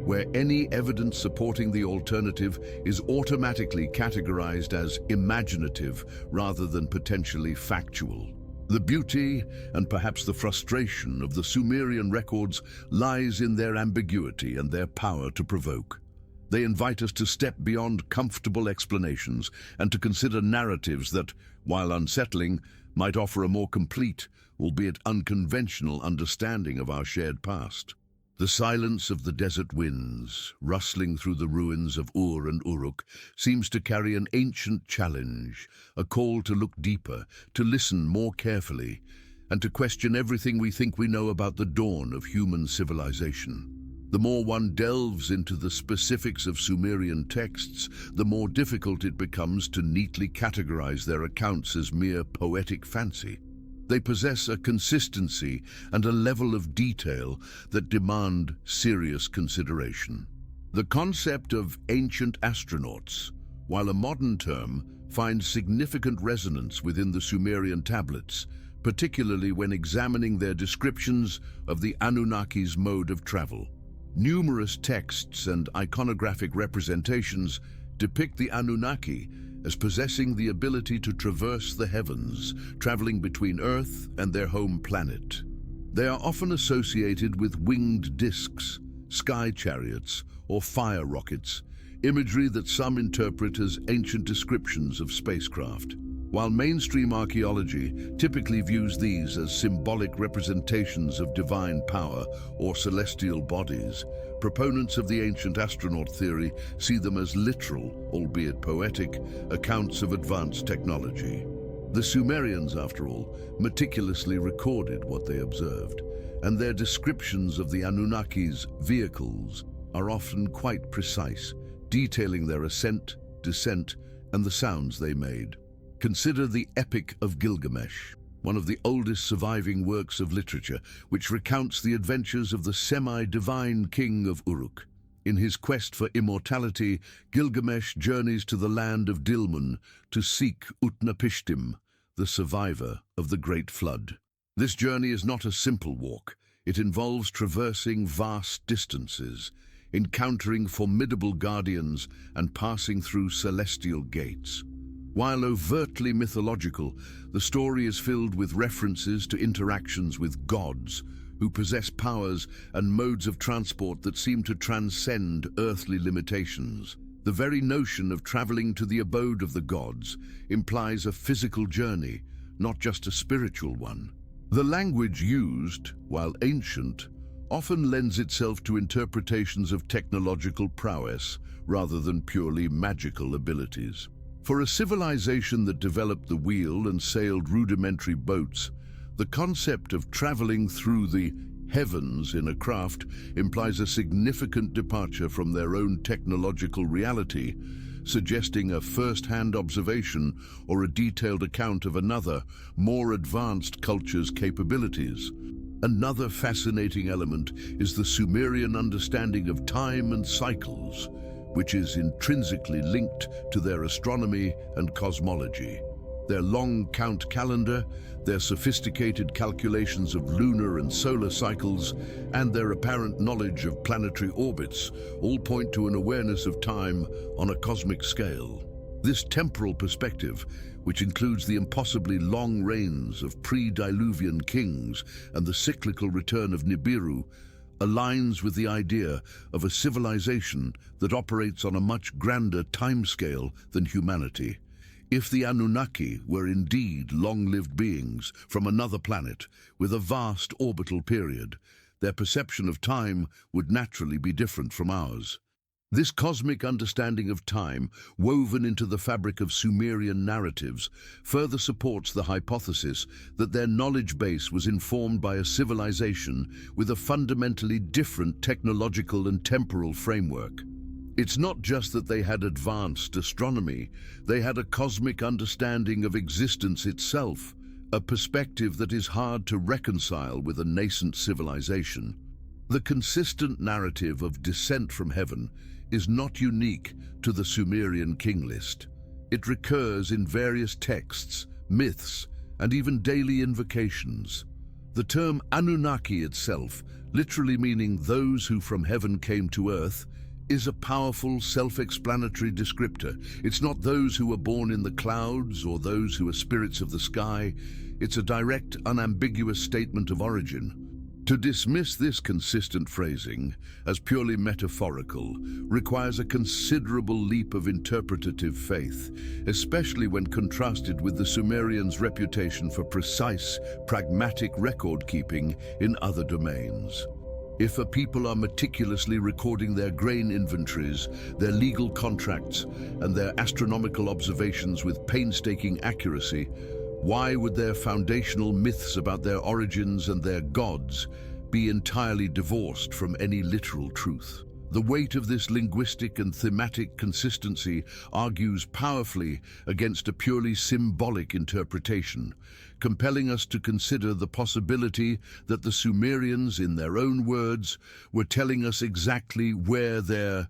where any evidence supporting the alternative is automatically categorized as imaginative rather than potentially factual. The beauty, and perhaps the frustration, of the Sumerian records lies in their ambiguity and their power to provoke. They invite us to step beyond comfortable explanations and to consider narratives that, while unsettling, might offer a more complete, albeit unconventional, understanding of our shared past. The silence of the desert winds, rustling through the ruins of Ur and Uruk, seems to carry an ancient challenge, a call to look deeper, to listen more carefully, and to question everything we think we know about the dawn of human civilization. The more one delves into the specifics of Sumerian texts, the more difficult it becomes to neatly categorize their accounts as mere poetic fancy. They possess a consistency and a level of detail that demand serious consideration. The concept of ancient astronauts, while a modern term, finds significant resonance within the Sumerian tablets, particularly when examining their descriptions of the Anunnaki's mode of travel. Numerous texts and iconographic representations depict the Anunnaki as possessing the ability to traverse the heavens, traveling between Earth and their home planet. They are often associated with winged discs, sky chariots, or fire rockets, imagery that some interpret as ancient descriptions of spacecraft. While mainstream archaeology typically views these as symbolic representations of divine power or celestial bodies, proponents of the ancient astronaut theory see them as literal, albeit poetic, accounts of advanced technology. The Sumerians, after all, meticulously recorded what they observed, and their descriptions of the Anunnaki's vehicles are often quite precise, detailing their ascent, descent, and the sounds they made. Consider the Epic of Gilgamesh, one of the oldest surviving works of literature, which recounts the adventures of the semi-divine king of Uruk. In his quest for immortality, Gilgamesh journeys to the land of Dilmun to seek Utnapishtim, the survivor of the Great Flood. This journey is not a simple walk. It involves traversing vast distances, encountering formidable guardians, and passing through celestial gates. While overtly mythological, the story is filled with references to interactions with gods, who possess powers and modes of transport that seem to transcend earthly limitations. The very notion of traveling to the abode of the gods implies a physical journey, not just a spiritual one. The language used, while ancient, often lends itself to interpretations of technological prowess rather than purely magical abilities. For a civilization that developed the wheel and sailed rudimentary boats, the concept of traveling through the heavens in a craft implies a significant departure from their own technological reality, suggesting a first-hand observation or a detailed account of another, more advanced culture's capabilities. Another fascinating element is the Sumerian understanding of time and cycles, which is intrinsically linked to their astronomy and cosmology. Their long count calendar, their sophisticated calculations of lunar and solar cycles, and their apparent knowledge of planetary orbits all point to an awareness of time on a cosmic scale. This temporal perspective, which includes the impossibly long reigns of pre-Diluvian kings and the cyclical return of Nibiru, aligns with the idea of a civilization that operates on a much grander timescale than humanity. If the Anunnaki were indeed long-lived beings from another planet with a vast orbital period, their perception of time would naturally be different from ours. This cosmic understanding of time, woven into the fabric of Sumerian narratives, further supports the hypothesis that their knowledge base was informed by a civilization with a fundamentally different technological and temporal framework. It's not just that they had advanced astronomy, they had a cosmic understanding of existence itself, a perspective that is hard to reconcile with a nascent civilization. The consistent narrative of descent from heaven is not unique to the Sumerian King List. It recurs in various texts, myths, and even daily invocations. The term Anunnaki itself, literally meaning those who from heaven came to earth, is a powerful, self-explanatory descriptor. It's not those who were born in the clouds or those who are spirits of the sky. It's a direct, unambiguous statement of origin. To dismiss this consistent phrasing as purely metaphorical requires a considerable leap of interpretative faith, especially when contrasted with the Sumerians' reputation for precise, pragmatic record-keeping in other domains. If a people are meticulously recording their grain inventories, their legal contracts, and their astronomical observations with painstaking accuracy, why would their foundational myths about their origins and their gods be entirely divorced from any literal truth? The weight of this linguistic and thematic consistency argues powerfully against a purely symbolic interpretation, compelling us to consider the possibility that the Sumerians, in their own words, were telling us exactly where their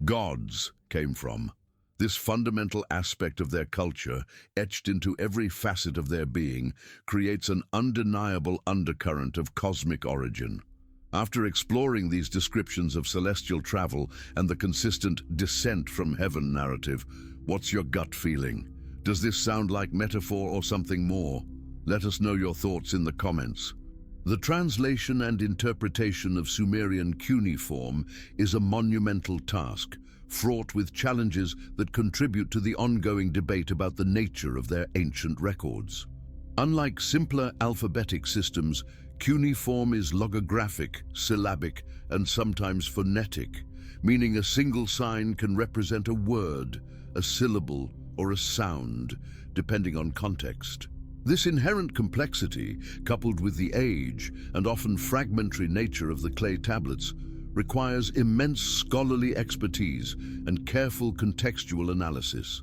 gods came from. This fundamental aspect of their culture, etched into every facet of their being, creates an undeniable undercurrent of cosmic origin. After exploring these descriptions of celestial travel and the consistent descent from heaven narrative, what's your gut feeling? Does this sound like metaphor or something more? Let us know your thoughts in the comments. The translation and interpretation of Sumerian cuneiform is a monumental task, fraught with challenges that contribute to the ongoing debate about the nature of their ancient records. Unlike simpler alphabetic systems, cuneiform is logographic, syllabic, and sometimes phonetic, meaning a single sign can represent a word, a syllable, or a sound, depending on context. This inherent complexity, coupled with the age and often fragmentary nature of the clay tablets, requires immense scholarly expertise and careful contextual analysis.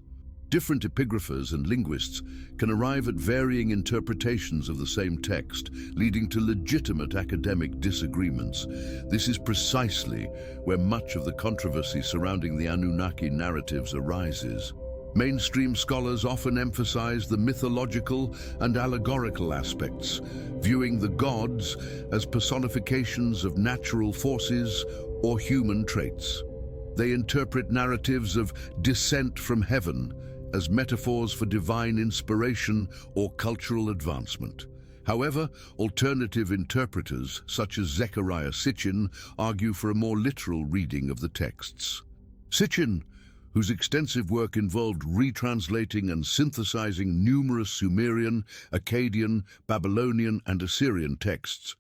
Different epigraphers and linguists can arrive at varying interpretations of the same text, leading to legitimate academic disagreements. This is precisely where much of the controversy surrounding the Anunnaki narratives arises. Mainstream scholars often emphasize the mythological and allegorical aspects, viewing the gods as personifications of natural forces or human traits. They interpret narratives of descent from heaven as metaphors for divine inspiration or cultural advancement. However, alternative interpreters, such as Zechariah Sitchin, argue for a more literal reading of the texts. Sitchin, whose extensive work involved retranslating and synthesizing numerous Sumerian, Akkadian, Babylonian, and Assyrian texts,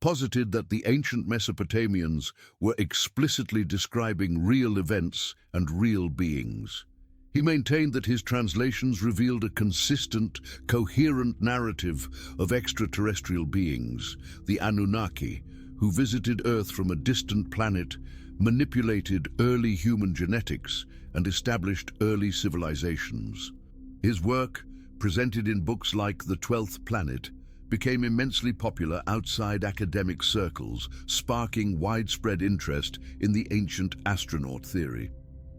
posited that the ancient Mesopotamians were explicitly describing real events and real beings. He maintained that his translations revealed a consistent, coherent narrative of extraterrestrial beings, the Anunnaki, who visited Earth from a distant planet, manipulated early human genetics, and established early civilizations. His work, presented in books like The 12th Planet, became immensely popular outside academic circles, sparking widespread interest in the ancient astronaut theory.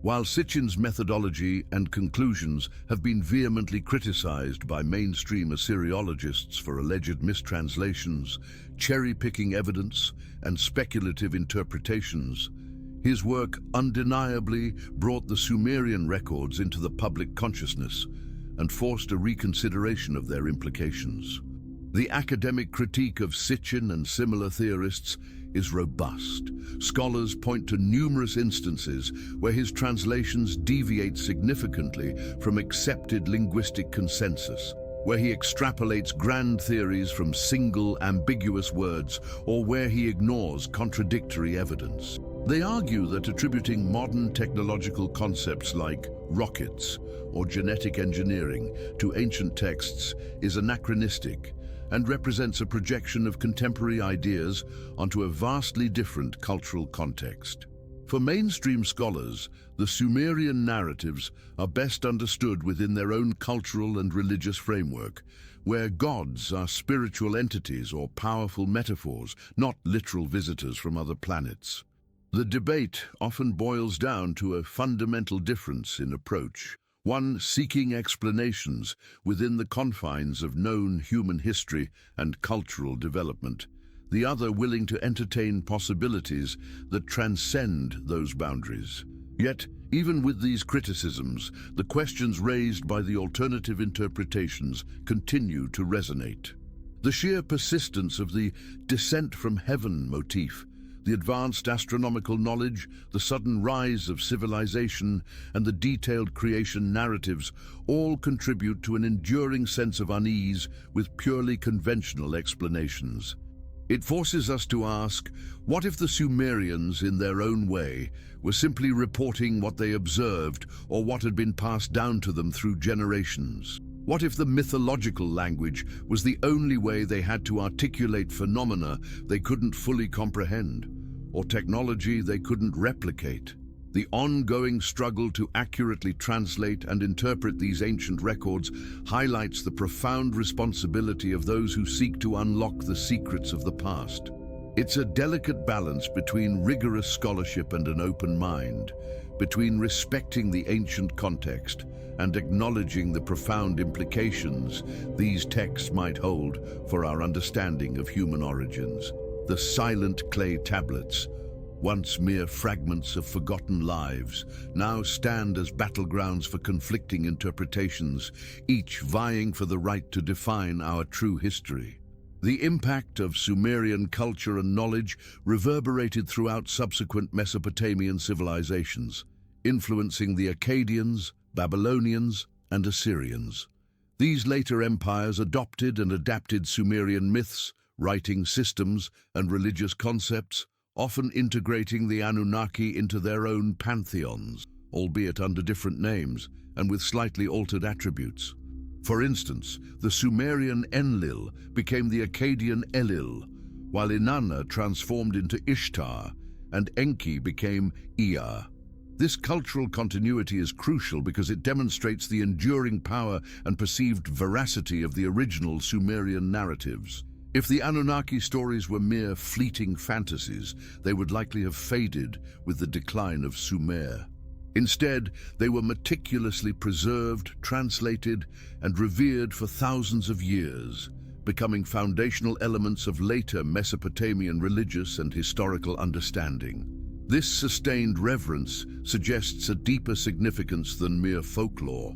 While Sitchin's methodology and conclusions have been vehemently criticized by mainstream Assyriologists for alleged mistranslations, cherry-picking evidence, and speculative interpretations, his work undeniably brought the Sumerian records into the public consciousness and forced a reconsideration of their implications. The academic critique of Sitchin and similar theorists is robust. Scholars point to numerous instances where his translations deviate significantly from accepted linguistic consensus, where he extrapolates grand theories from single ambiguous words, or where he ignores contradictory evidence. They argue that attributing modern technological concepts like rockets or genetic engineering to ancient texts is anachronistic and represents a projection of contemporary ideas onto a vastly different cultural context. For mainstream scholars, the Sumerian narratives are best understood within their own cultural and religious framework, where gods are spiritual entities or powerful metaphors, not literal visitors from other planets. The debate often boils down to a fundamental difference in approach, one seeking explanations within the confines of known human history and cultural development, the other willing to entertain possibilities that transcend those boundaries. Yet, even with these criticisms, the questions raised by the alternative interpretations continue to resonate. The sheer persistence of the descent from heaven motif, the advanced astronomical knowledge, the sudden rise of civilization, and the detailed creation narratives all contribute to an enduring sense of unease with purely conventional explanations. It forces us to ask, what if the Sumerians, in their own way, were simply reporting what they observed or what had been passed down to them through generations? What if the mythological language was the only way they had to articulate phenomena they couldn't fully comprehend, or technology they couldn't replicate? The ongoing struggle to accurately translate and interpret these ancient records highlights the profound responsibility of those who seek to unlock the secrets of the past. It's a delicate balance between rigorous scholarship and an open mind, between respecting the ancient context and acknowledging the profound implications these texts might hold for our understanding of human origins. The silent clay tablets, once mere fragments of forgotten lives, now stand as battlegrounds for conflicting interpretations, each vying for the right to define our true history. The impact of Sumerian culture and knowledge reverberated throughout subsequent Mesopotamian civilizations, influencing the Akkadians, Babylonians, and Assyrians. These later empires adopted and adapted Sumerian myths, writing systems, and religious concepts, often integrating the Anunnaki into their own pantheons, albeit under different names and with slightly altered attributes. For instance, the Sumerian Enlil became the Akkadian Enlil, while Inanna transformed into Ishtar, and Enki became Ea. This cultural continuity is crucial because it demonstrates the enduring power and perceived veracity of the original Sumerian narratives. If the Anunnaki stories were mere fleeting fantasies, they would likely have faded with the decline of Sumer. Instead, they were meticulously preserved, translated, and revered for thousands of years, becoming foundational elements of later Mesopotamian religious and historical understanding. This sustained reverence suggests a deeper significance than mere folklore.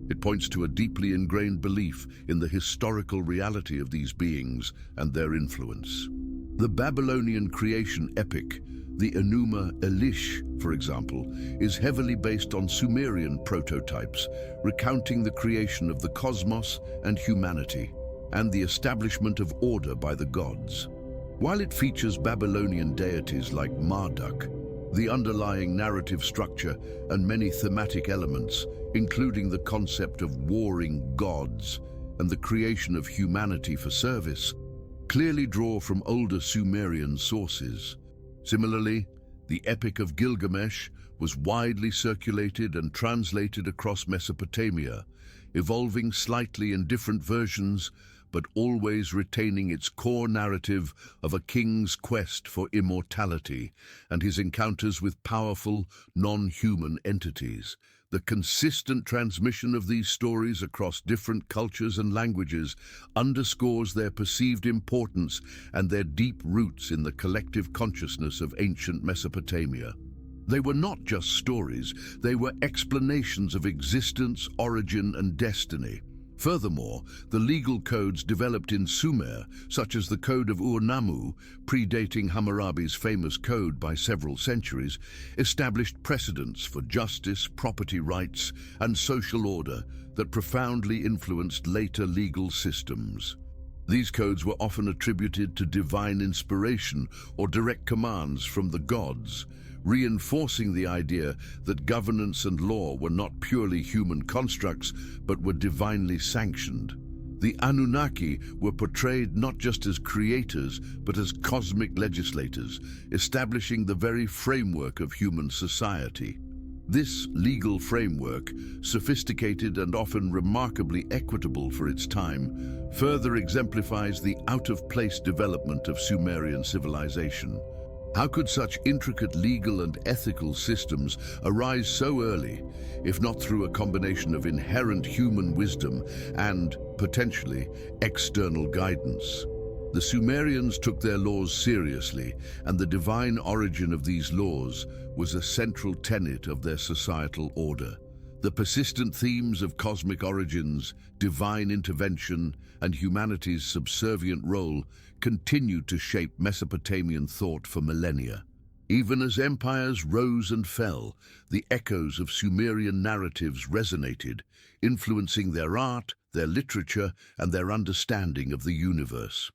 It points to a deeply ingrained belief in the historical reality of these beings and their influence. The Babylonian creation epic, the Enuma Elish, for example, is heavily based on Sumerian prototypes, recounting the creation of the cosmos and humanity, and the establishment of order by the gods. While it features Babylonian deities like Marduk, the underlying narrative structure and many thematic elements, including the concept of warring gods and the creation of humanity for service, clearly draw from older Sumerian sources. Similarly, the Epic of Gilgamesh was widely circulated and translated across Mesopotamia, evolving slightly in different versions, but always retaining its core narrative of a king's quest for immortality and his encounters with powerful, non-human entities. The consistent transmission of these stories across different cultures and languages underscores their perceived importance and their deep roots in the collective consciousness of ancient Mesopotamia. They were not just stories, they were explanations of existence, origin, and destiny. Furthermore, the legal codes developed in Sumer, such as the Code of Ur-Nammu, predating Hammurabi's famous code by several centuries, established precedents for justice, property rights, and social order that profoundly influenced later legal systems. These codes were often attributed to divine inspiration or direct commands from the gods, reinforcing the idea that governance and law were not purely human constructs, but were divinely sanctioned. The Anunnaki were portrayed not just as creators, but as cosmic legislators, establishing the very framework of human society. This legal framework, sophisticated and often remarkably equitable for its time, further exemplifies the out-of-place development of Sumerian civilization. How could such intricate legal and ethical systems arise so early, if not through a combination of inherent human wisdom and, potentially, external guidance? The Sumerians took their laws seriously, and the divine origin of these laws was a central tenet of their societal order. The persistent themes of cosmic origins, divine intervention, and humanity's subservient role continued to shape Mesopotamian thought for millennia. Even as empires rose and fell, the echoes of Sumerian narratives resonated, influencing their art, their literature, and their understanding of the universe.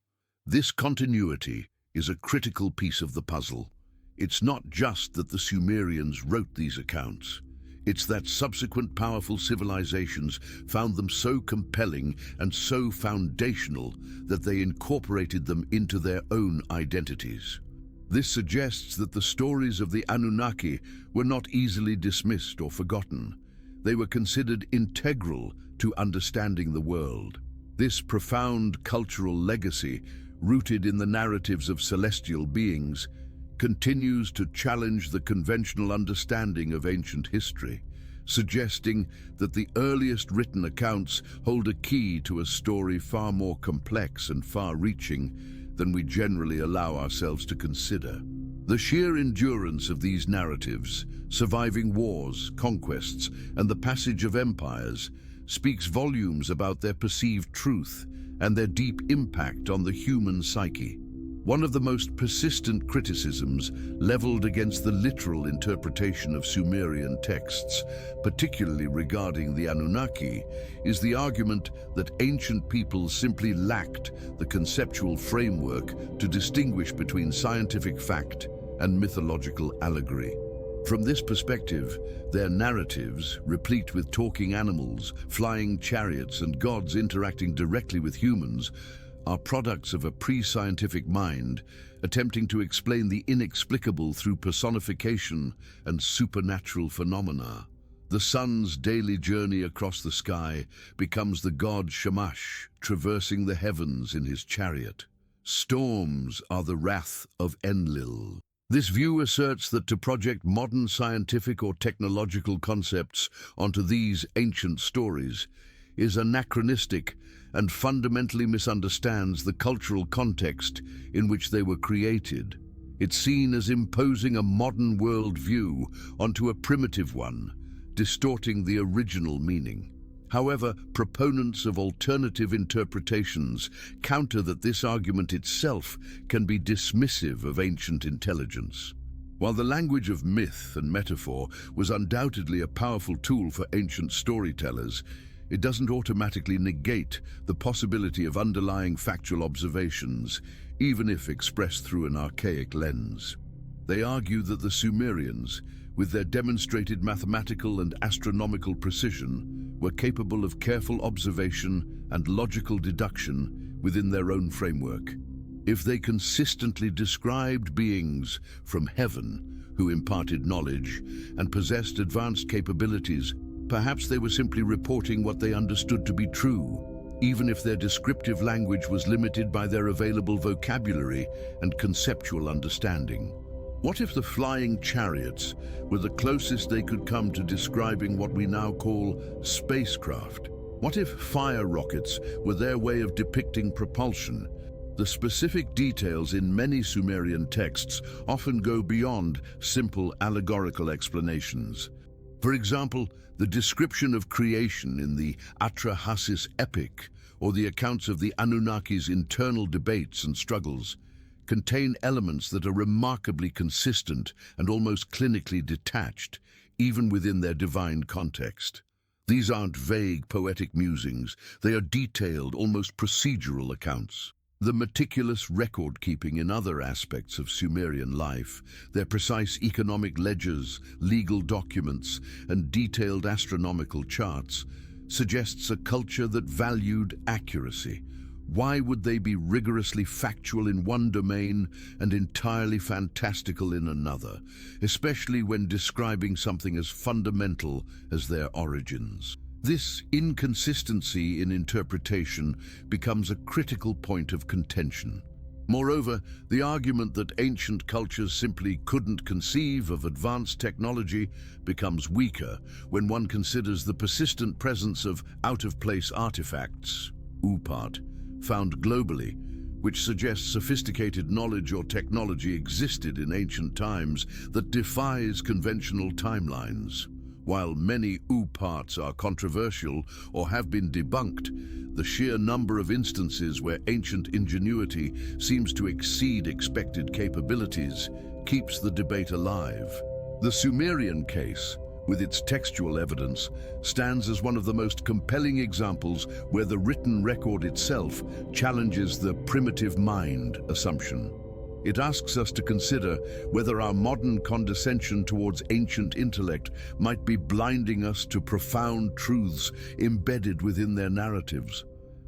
This continuity is a critical piece of the puzzle. It's not just that the Sumerians wrote these accounts. It's that subsequent powerful civilizations found them so compelling and so foundational that they incorporated them into their own identities. This suggests that the stories of the Anunnaki were not easily dismissed or forgotten. They were considered integral to understanding the world. This profound cultural legacy, rooted in the narratives of celestial beings, continues to challenge the conventional understanding of ancient history, suggesting that the earliest written accounts hold a key to a story far more complex and far-reaching than we generally allow ourselves to consider. The sheer endurance of these narratives, surviving wars, conquests, and the passage of empires, speaks volumes about their perceived truth and their deep impact on the human psyche. One of the most persistent criticisms leveled against the literal interpretation of Sumerian texts, particularly regarding the Anunnaki, is the argument that ancient peoples simply lacked the conceptual framework to distinguish between scientific fact and mythological allegory. From this perspective, their narratives, replete with talking animals, flying chariots, and gods interacting directly with humans, are products of a pre-scientific mind attempting to explain the inexplicable through personification and supernatural phenomena. The sun's daily journey across the sky becomes the god Shamash, traversing the heavens in his chariot. Storms are the wrath of Enlil, This view asserts that to project modern scientific or technological concepts onto these ancient stories is anachronistic and fundamentally misunderstands the cultural context in which they were created. It's seen as imposing a modern worldview onto a primitive one, distorting the original meaning. However, proponents of alternative interpretations counter that this argument itself can be dismissive of ancient intelligence. While the language of myth and metaphor was undoubtedly a powerful tool for ancient storytellers, it doesn't automatically negate the possibility of underlying factual observations, even if expressed through an archaic lens. They argue that the Sumerians, with their demonstrated mathematical and astronomical precision, were capable of careful observation and logical deduction within their own framework. If they consistently described beings from heaven who imparted knowledge and possessed advanced capabilities, perhaps they were simply reporting what they understood to be true, even if their descriptive language was limited by their available vocabulary and conceptual understanding. What if the flying chariots were the closest they could come to describing what we now call spacecraft? What if fire rockets were their way of depicting propulsion? The specific details in many Sumerian texts often go beyond simple allegorical explanations. For example, the description of creation in the Atrahasis epic, or the accounts of the Anunnaki's internal debates and struggles, contain elements that are remarkably consistent and almost clinically detached, even within their divine context. These aren't vague poetic musings, they are detailed, almost procedural accounts. The meticulous record-keeping in other aspects of Sumerian life, their precise economic ledgers, legal documents, and detailed astronomical charts, suggests a culture that valued accuracy. Why would they be rigorously factual in one domain and entirely fantastical in another, especially when describing something as fundamental as their origins? This inconsistency in interpretation becomes a critical point of contention. Moreover, the argument that ancient cultures simply couldn't conceive of advanced technology becomes weaker when one considers the persistent presence of out-of-place artifacts, upat, found globally, which suggests sophisticated knowledge or technology existed in ancient times that defies conventional timelines. While many upats are controversial or have been debunked, the sheer number of instances where ancient ingenuity seems to exceed expected capabilities keeps the debate alive. The Sumerian case, with its textual evidence, stands as one of the most compelling examples where the written record itself challenges the primitive mind assumption. It asks us to consider whether our modern condescension towards ancient intellect might be blinding us to profound truths embedded within their narratives.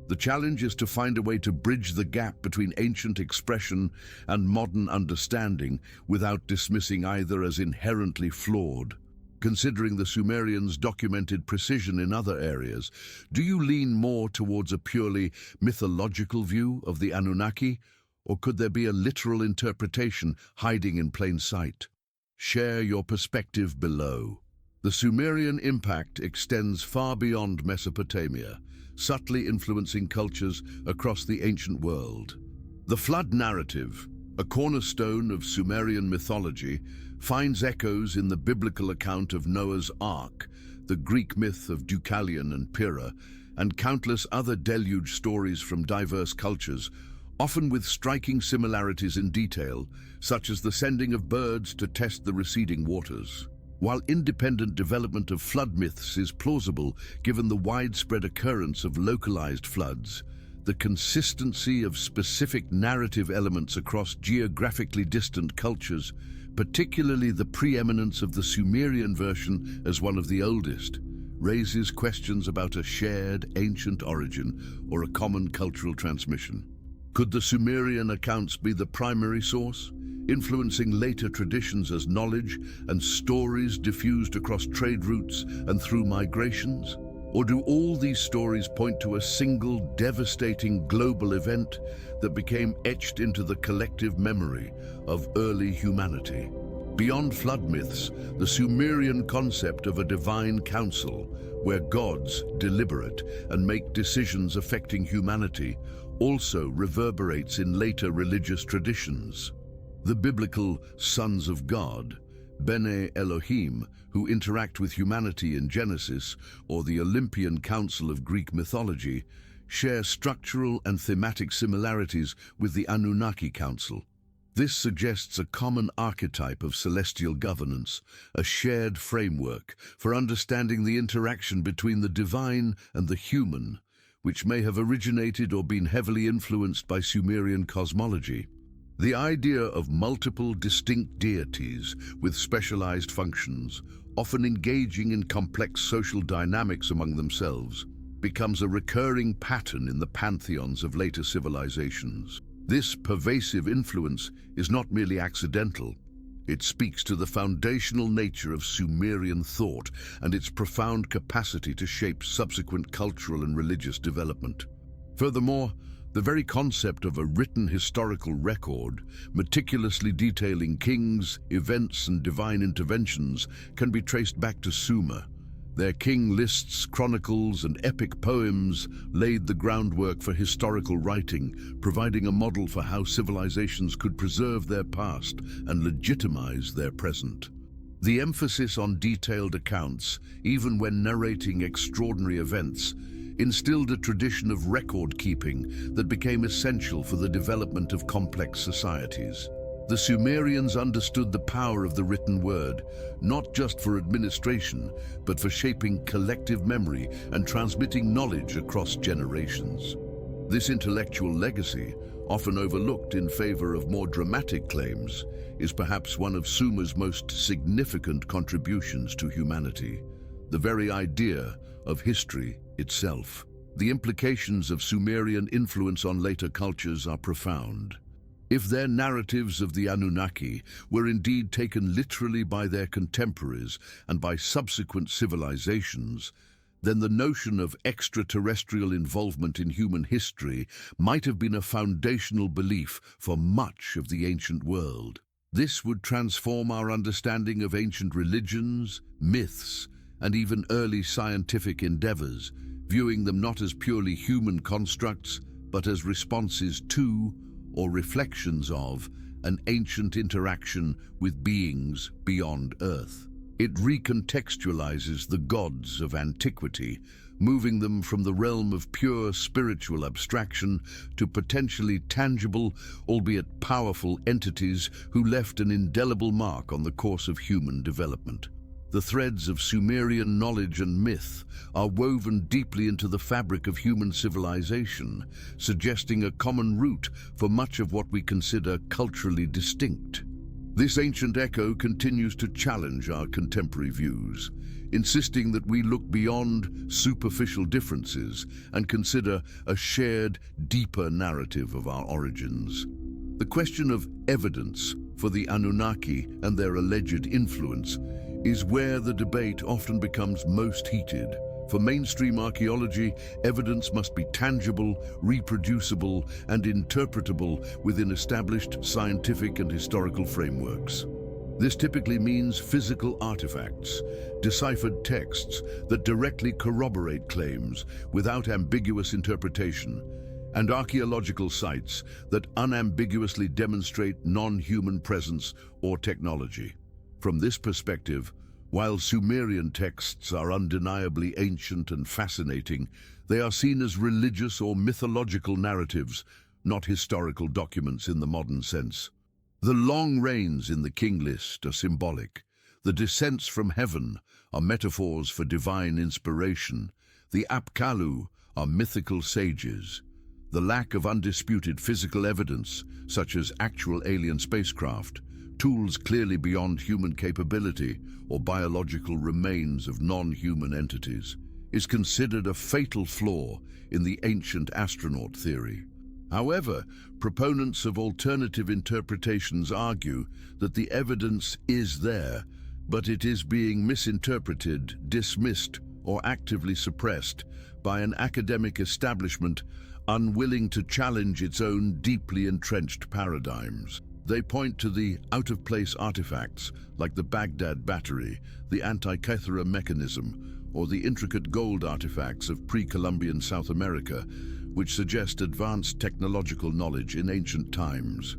The challenge is to find a way to bridge the gap between ancient expression and modern understanding without dismissing either as inherently flawed. Considering the Sumerians' documented precision in other areas, do you lean more towards a purely mythological view of the Anunnaki, or could there be a literal interpretation hiding in plain sight? Share your perspective below. The Sumerian impact extends far beyond Mesopotamia, subtly influencing cultures across the ancient world. The flood narrative, a cornerstone of Sumerian mythology, finds echoes in the biblical account of Noah's Ark, the Greek myth of Deucalion and Pyrrha, and countless other deluge stories from diverse cultures, often with striking similarities in detail, such as the sending of birds to test the receding waters. While independent development of flood myths is plausible given the widespread occurrence of localized floods, the consistency of specific narrative elements across geographically distant cultures, particularly the preeminence of the Sumerian version as one of the oldest, raises questions about a shared ancient origin or a common cultural transmission. Could the Sumerian accounts be the primary source, influencing later traditions as knowledge and stories diffused across trade routes and through migrations? Or do all these stories point to a single devastating global event that became etched into the collective memory of early humanity? Beyond flood myths, the Sumerian concept of a divine council, where gods deliberate and make decisions affecting humanity, also reverberates in later religious traditions. The biblical sons of God, Bene Elohim, who interact with humanity in Genesis, or the Olympian Council of Greek mythology, share structural and thematic similarities with the Anunnaki Council. This suggests a common archetype of celestial governance, a shared framework for understanding the interaction between the divine and the human, which may have originated or been heavily influenced by Sumerian cosmology. The idea of multiple distinct deities with specialized functions, often engaging in complex social dynamics among themselves, becomes a recurring pattern in the pantheons of later civilizations. This pervasive influence is not merely accidental. It speaks to the foundational nature of Sumerian thought and its profound capacity to shape subsequent cultural and religious development. Furthermore, the very concept of a written historical record, meticulously detailing kings, events, and divine interventions, can be traced back to Sumer. Their king lists, chronicles, and epic poems laid the groundwork for historical writing, providing a model for how civilizations could preserve their past and legitimize their present. The emphasis on detailed accounts, even when narrating extraordinary events, instilled a tradition of record-keeping that became essential for the development of complex societies. The Sumerians understood the power of the written word, not just for administration, but for shaping collective memory and transmitting knowledge across generations. This intellectual legacy, often overlooked in favor of more dramatic claims, is perhaps one of Sumer's most significant contributions to humanity. The very idea of history itself. The implications of Sumerian influence on later cultures are profound. If their narratives of the Anunnaki were indeed taken literally by their contemporaries and by subsequent civilizations, then the notion of extraterrestrial involvement in human history might have been a foundational belief for much of the ancient world. This would transform our understanding of ancient religions, myths, and even early scientific endeavors, viewing them not as purely human constructs, but as responses to, or reflections of, an ancient interaction with beings beyond Earth. It recontextualizes the gods of antiquity, moving them from the realm of pure spiritual abstraction to potentially tangible, albeit powerful entities who left an indelible mark on the course of human development. The threads of Sumerian knowledge and myth are woven deeply into the fabric of human civilization, suggesting a common root for much of what we consider culturally distinct. This ancient echo continues to challenge our contemporary views, insisting that we look beyond superficial differences and consider a shared, deeper narrative of our origins. The question of evidence for the Anunnaki and their alleged influence is where the debate often becomes most heated. For mainstream archaeology, evidence must be tangible, reproducible, and interpretable within established scientific and historical frameworks. This typically means physical artifacts, deciphered texts that directly corroborate claims without ambiguous interpretation, and archaeological sites that unambiguously demonstrate non-human presence or technology. From this perspective, while Sumerian texts are undeniably ancient and fascinating, they are seen as religious or mythological narratives, not historical documents in the modern sense. The long reigns in the King List are symbolic. The descents from heaven are metaphors for divine inspiration. The Apkallu are mythical sages. The lack of undisputed physical evidence, such as actual alien spacecraft, tools clearly beyond human capability, or biological remains of non-human entities, is considered a fatal flaw in the ancient astronaut theory. However, proponents of alternative interpretations argue that the evidence is there, but it is being misinterpreted, dismissed, or actively suppressed by an academic establishment unwilling to challenge its own deeply entrenched paradigms. They point to the out-of-place artifacts like the Baghdad battery, the Antikythera mechanism, or the intricate gold artifacts of pre-Columbian South America, which suggest advanced technological knowledge in ancient times.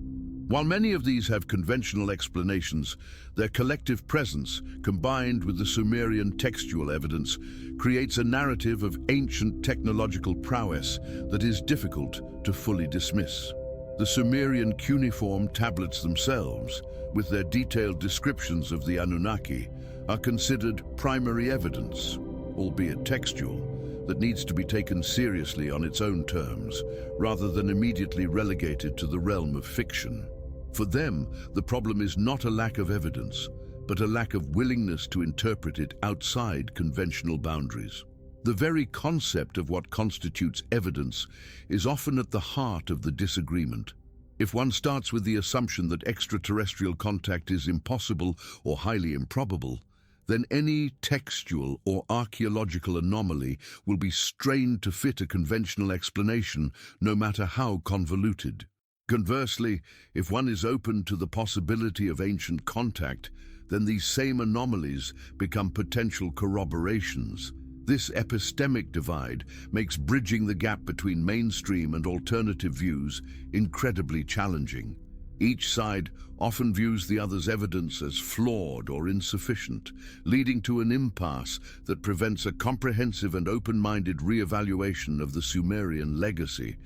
While many of these have conventional explanations, their collective presence, combined with the Sumerian textual evidence, creates a narrative of ancient technological prowess that is difficult to fully dismiss. The Sumerian cuneiform tablets themselves, with their detailed descriptions of the Anunnaki, are considered primary evidence, albeit textual, that needs to be taken seriously on its own terms, rather than immediately relegated to the realm of fiction. For them, the problem is not a lack of evidence, but a lack of willingness to interpret it outside conventional boundaries. The very concept of what constitutes evidence is often at the heart of the disagreement. If one starts with the assumption that extraterrestrial contact is impossible or highly improbable, then any textual or archaeological anomaly will be strained to fit a conventional explanation, no matter how convoluted. Conversely, if one is open to the possibility of ancient contact, then these same anomalies become potential corroborations. This epistemic divide makes bridging the gap between mainstream and alternative views incredibly challenging. Each side often views the other's evidence as flawed or insufficient, leading to an impasse that prevents a comprehensive and open-minded re-evaluation of the Sumerian legacy.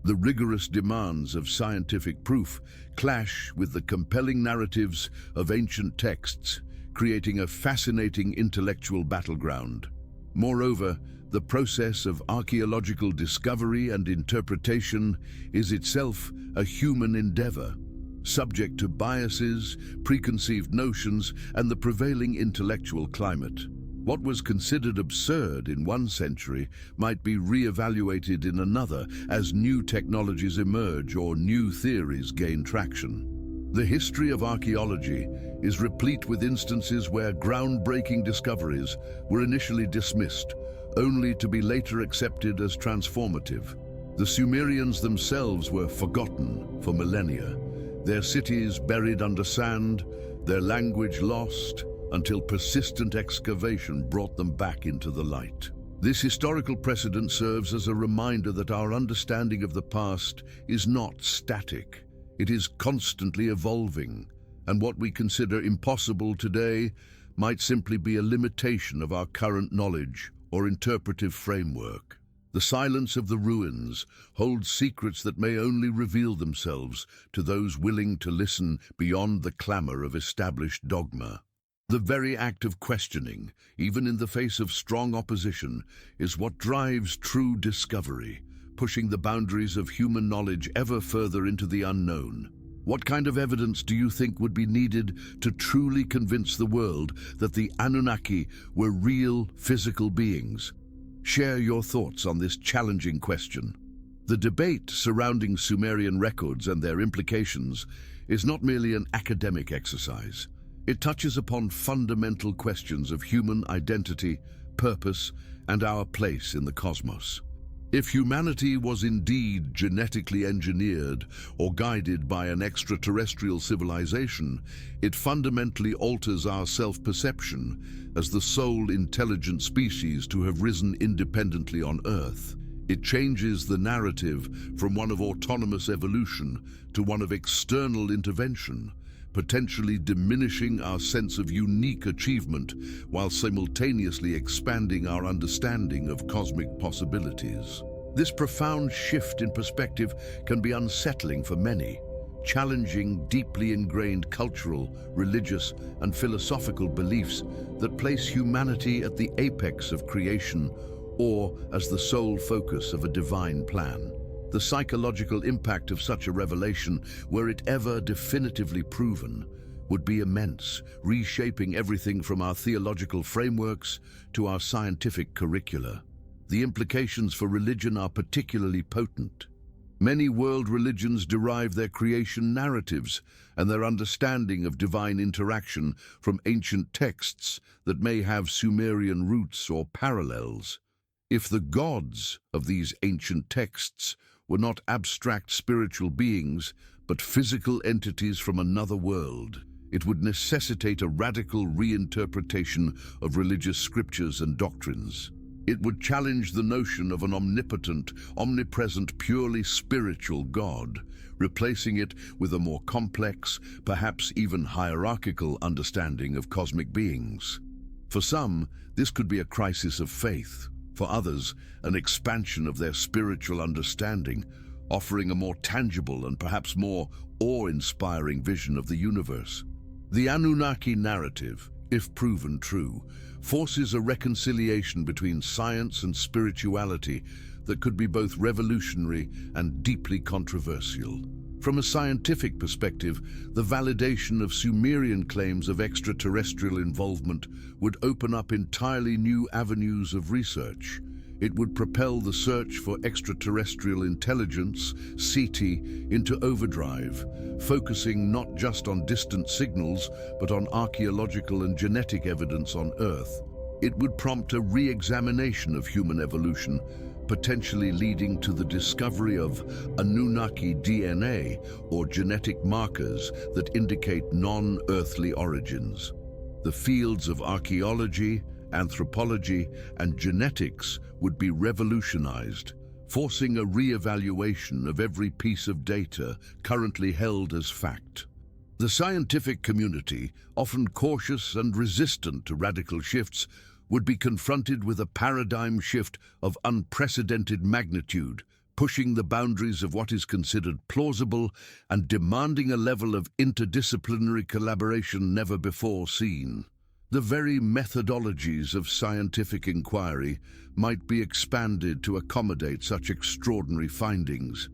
The rigorous demands of scientific proof clash with the compelling narratives of ancient texts, creating a fascinating intellectual battleground. Moreover, the process of archaeological discovery and interpretation is itself a human endeavor, subject to biases, preconceived notions, and the prevailing intellectual climate. What was considered absurd in one century might be re-evaluated in another as new technologies emerge or new theories gain traction. The history of archaeology is replete with instances where groundbreaking discoveries were initially dismissed, only to be later accepted as transformative. The Sumerians themselves were forgotten for millennia, their cities buried under sand, their language lost, until persistent excavation brought them back into the light. This historical precedent serves as a reminder that our understanding of the past is not static. It is constantly evolving, and what we consider impossible today might simply be a limitation of our current knowledge or interpretive framework. The silence of the ruins holds secrets that may only reveal themselves to those willing to listen beyond the clamor of established dogma. The very act of questioning, even in the face of strong opposition, is what drives true discovery, pushing the boundaries of human knowledge ever further into the unknown. What kind of evidence do you think would be needed to truly convince the world that the Anunnaki were real physical beings? Share your thoughts on this challenging question. The debate surrounding Sumerian records and their implications is not merely an academic exercise. It touches upon fundamental questions of human identity, purpose, and our place in the cosmos. If humanity was indeed genetically engineered or guided by an extraterrestrial civilization, it fundamentally alters our self-perception as the sole intelligent species to have risen independently on Earth. It changes the narrative from one of autonomous evolution to one of external intervention, potentially diminishing our sense of unique achievement while simultaneously expanding our understanding of cosmic possibilities. This profound shift in perspective can be unsettling for many, challenging deeply ingrained cultural, religious, and philosophical beliefs that place humanity at the apex of creation or as the sole focus of a divine plan. The psychological impact of such a revelation, were it ever definitively proven, would be immense, reshaping everything from our theological frameworks to our scientific curricula. The implications for religion are particularly potent. Many world religions derive their creation narratives and their understanding of divine interaction from ancient texts that may have Sumerian roots or parallels. If the gods of these ancient texts were not abstract spiritual beings, but physical entities from another world, it would necessitate a radical reinterpretation of religious scriptures and doctrines. It would challenge the notion of an omnipotent, omnipresent, purely spiritual God, replacing it with a more complex, perhaps even hierarchical understanding of cosmic beings. For some, this could be a crisis of faith. For others, an expansion of their spiritual understanding, offering a more tangible and perhaps more awe-inspiring vision of the universe. The Anunnaki narrative, if proven true, forces a reconciliation between science and spirituality that could be both revolutionary and deeply controversial. From a scientific perspective, the validation of Sumerian claims of extraterrestrial involvement would open up entirely new avenues of research. It would propel the search for extraterrestrial intelligence, SETI, into overdrive, focusing not just on distant signals, but on archaeological and genetic evidence on Earth. It would prompt a re-examination of human evolution, potentially leading to the discovery of Anunnaki DNA, or genetic markers that indicate non-earthly origins. The fields of archaeology, anthropology, and genetics would be revolutionized, forcing a re-evaluation of every piece of data currently held as fact. The scientific community, often cautious and resistant to radical shifts, would be confronted with a paradigm shift of unprecedented magnitude, pushing the boundaries of what is considered plausible and demanding a level of interdisciplinary collaboration never before seen. The very methodologies of scientific inquiry might be expanded to accommodate such extraordinary findings.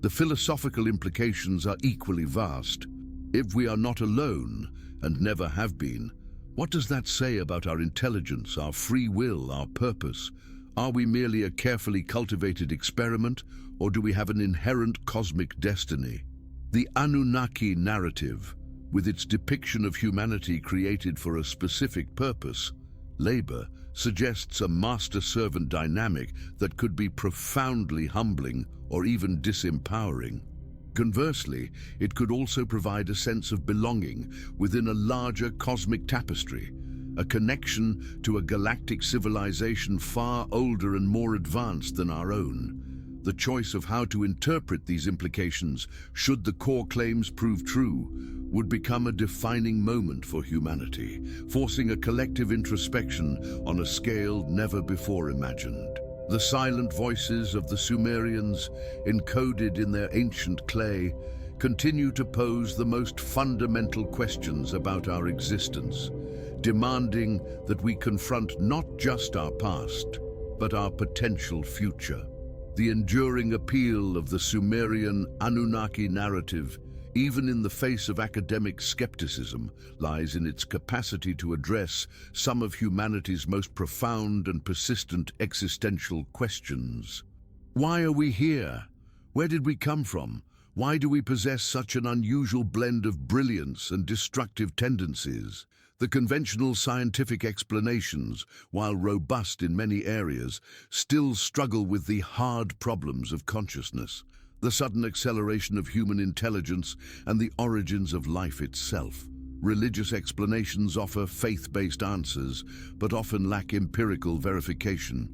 The philosophical implications are equally vast. If we are not alone, and never have been, what does that say about our intelligence, our free will, our purpose? Are we merely a carefully cultivated experiment, or do we have an inherent cosmic destiny? The Anunnaki narrative, with its depiction of humanity created for a specific purpose, labor, suggests a master-servant dynamic that could be profoundly humbling or even disempowering. Conversely, it could also provide a sense of belonging within a larger cosmic tapestry, a connection to a galactic civilization far older and more advanced than our own. The choice of how to interpret these implications, should the core claims prove true, would become a defining moment for humanity, forcing a collective introspection on a scale never before imagined. The silent voices of the Sumerians, encoded in their ancient clay, continue to pose the most fundamental questions about our existence, demanding that we confront not just our past, but our potential future. The enduring appeal of the Sumerian Anunnaki narrative, even in the face of academic skepticism, lies in its capacity to address some of humanity's most profound and persistent existential questions. Why are we here? Where did we come from? Why do we possess such an unusual blend of brilliance and destructive tendencies? The conventional scientific explanations, while robust in many areas, still struggle with the hard problems of consciousness, the sudden acceleration of human intelligence, and the origins of life itself. Religious explanations offer faith-based answers, but often lack empirical verification.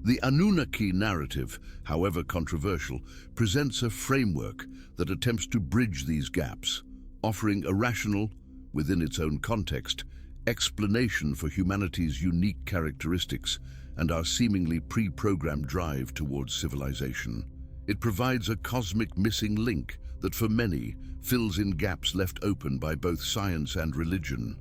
The Anunnaki narrative, however controversial, presents a framework that attempts to bridge these gaps, offering a rational, within its own context, explanation for humanity's unique characteristics and our seemingly pre-programmed drive towards civilization. It provides a cosmic missing link that, for many, fills in gaps left open by both science and religion.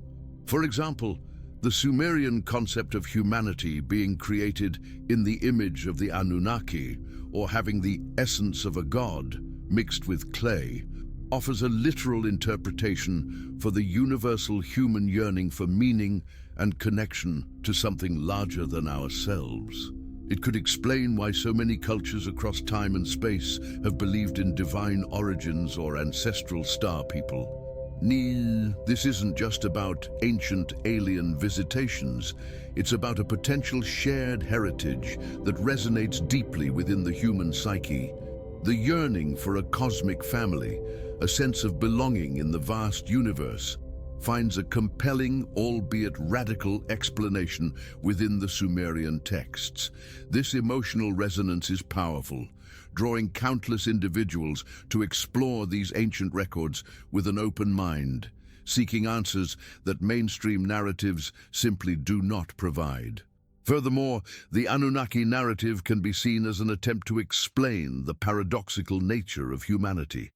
For example, the Sumerian concept of humanity being created in the image of the Anunnaki, or having the essence of a god mixed with clay, offers a literal interpretation for the universal human yearning for meaning and connection to something larger than ourselves. It could explain why so many cultures across time and space have believed in divine origins or ancestral star people. This isn't just about ancient alien visitations. It's about a potential shared heritage that resonates deeply within the human psyche. The yearning for a cosmic family, a sense of belonging in the vast universe, finds a compelling, albeit radical, explanation within the Sumerian texts. This emotional resonance is powerful, drawing countless individuals to explore these ancient records with an open mind, seeking answers that mainstream narratives simply do not provide. Furthermore, the Anunnaki narrative can be seen as an attempt to explain the paradoxical nature of humanity.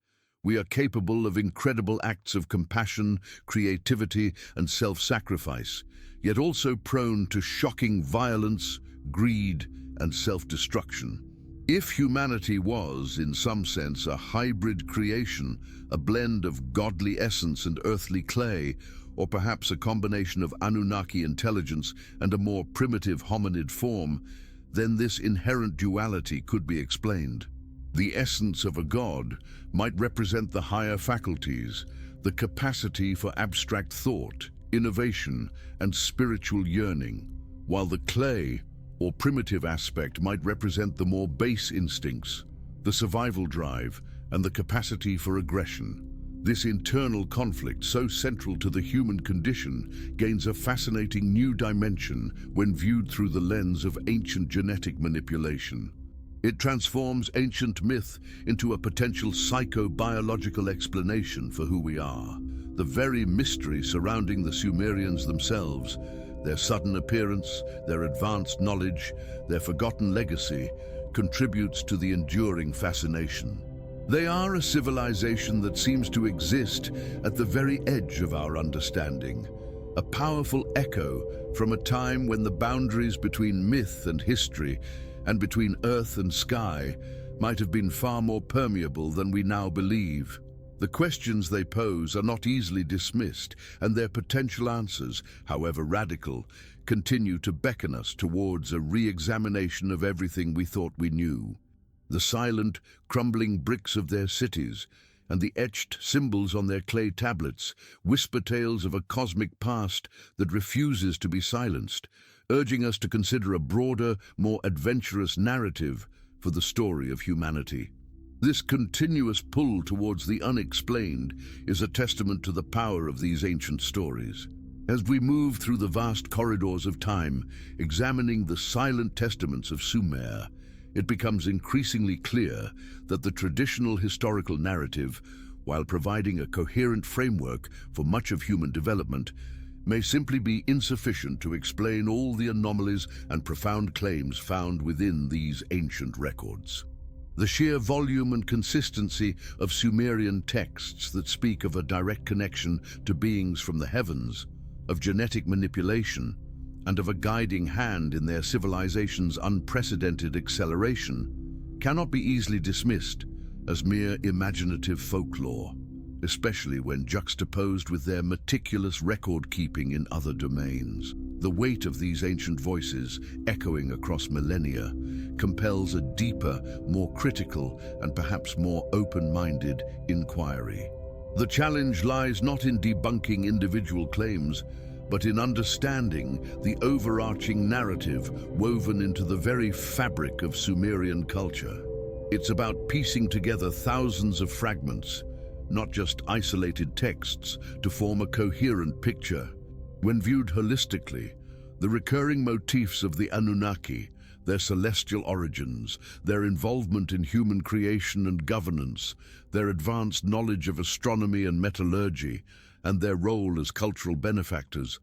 We are capable of incredible acts of compassion, creativity, and self-sacrifice, yet also prone to shocking violence, greed, and self-destruction. If humanity was, in some sense, a hybrid creation, a blend of godly essence and earthly clay, or perhaps a combination of Anunnaki intelligence and a more primitive hominid form, then this inherent duality could be explained. The essence of a god might represent the higher faculties, the capacity for abstract thought, innovation, and spiritual yearning, while the clay, or primitive aspect, might represent the more base instincts, the survival drive, and the capacity for aggression. This internal conflict, so central to the human condition, gains a fascinating new dimension when viewed through the lens of ancient genetic manipulation. It transforms ancient myth into a potential psychobiological explanation for who we are. The very mystery surrounding the Sumerians themselves, their sudden appearance, their advanced knowledge, their forgotten legacy, contributes to the enduring fascination. They are a civilization that seems to exist at the very edge of our understanding, a powerful echo from a time when the boundaries between myth and history and between earth and sky might have been far more permeable than we now believe. The questions they pose are not easily dismissed, and their potential answers, however radical, continue to beckon us towards a re-examination of everything we thought we knew. The silent, crumbling bricks of their cities and the etched symbols on their clay tablets whisper tales of a cosmic past that refuses to be silenced, urging us to consider a broader, more adventurous narrative for the story of humanity. This continuous pull towards the unexplained is a testament to the power of these ancient stories. As we move through the vast corridors of time, examining the silent testaments of Sumer, it becomes increasingly clear that the traditional historical narrative, while providing a coherent framework for much of human development, may simply be insufficient to explain all the anomalies and profound claims found within these ancient records. The sheer volume and consistency of Sumerian texts that speak of a direct connection to beings from the heavens, of genetic manipulation, and of a guiding hand in their civilization's unprecedented acceleration, cannot be easily dismissed as mere imaginative folklore, especially when juxtaposed with their meticulous record-keeping in other domains. The weight of these ancient voices, echoing across millennia, compels a deeper, more critical, and perhaps more open-minded inquiry. The challenge lies not in debunking individual claims, but in understanding the overarching narrative woven into the very fabric of Sumerian culture. It's about piecing together thousands of fragments, not just isolated texts, to form a coherent picture. When viewed holistically, the recurring motifs of the Anunnaki, their celestial origins, their involvement in human creation and governance, their advanced knowledge of astronomy and metallurgy, and their role as cultural benefactors,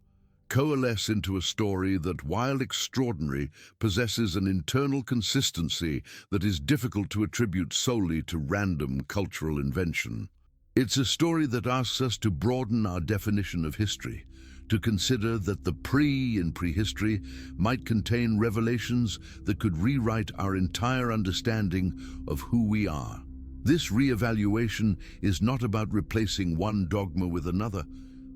coalesce into a story that, while extraordinary, possesses an internal consistency that is difficult to attribute solely to random cultural invention. It's a story that asks us to broaden our definition of history, to consider that the in prehistory might contain revelations that could rewrite our entire understanding of who we are. This re-evaluation is not about replacing one dogma with another,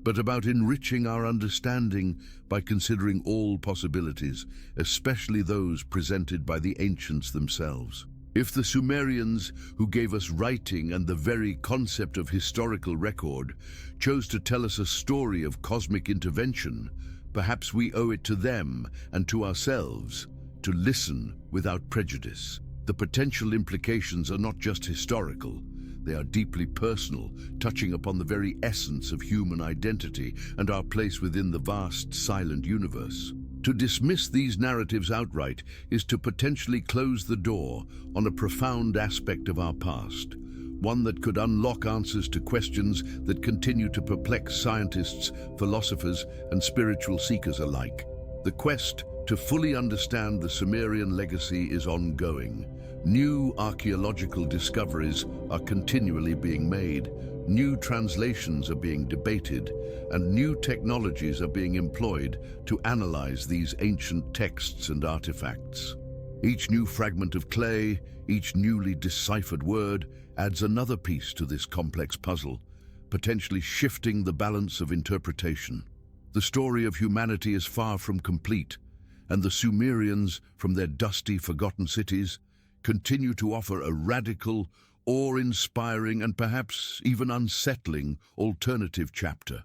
but about enriching our understanding by considering all possibilities, especially those presented by the ancients themselves. If the Sumerians, who gave us writing and the very concept of historical record, chose to tell us a story of cosmic intervention, perhaps we owe it to them and to ourselves to listen without prejudice. The potential implications are not just historical. They are deeply personal, touching upon the very essence of human identity and our place within the vast, silent universe. To dismiss these narratives outright is to potentially close the door on a profound aspect of our past, one that could unlock answers to questions that continue to perplex scientists, philosophers, and spiritual seekers alike. The quest to fully understand the Sumerian legacy is ongoing. New archaeological discoveries are continually being made, new translations are being debated, and new technologies are being employed to analyze these ancient texts and artifacts. Each new fragment of clay, each newly deciphered word, adds another piece to this complex puzzle, potentially shifting the balance of interpretation. The story of humanity is far from complete, and the Sumerians, from their dusty, forgotten cities, continue to offer a radical, awe-inspiring, and perhaps even unsettling alternative chapter.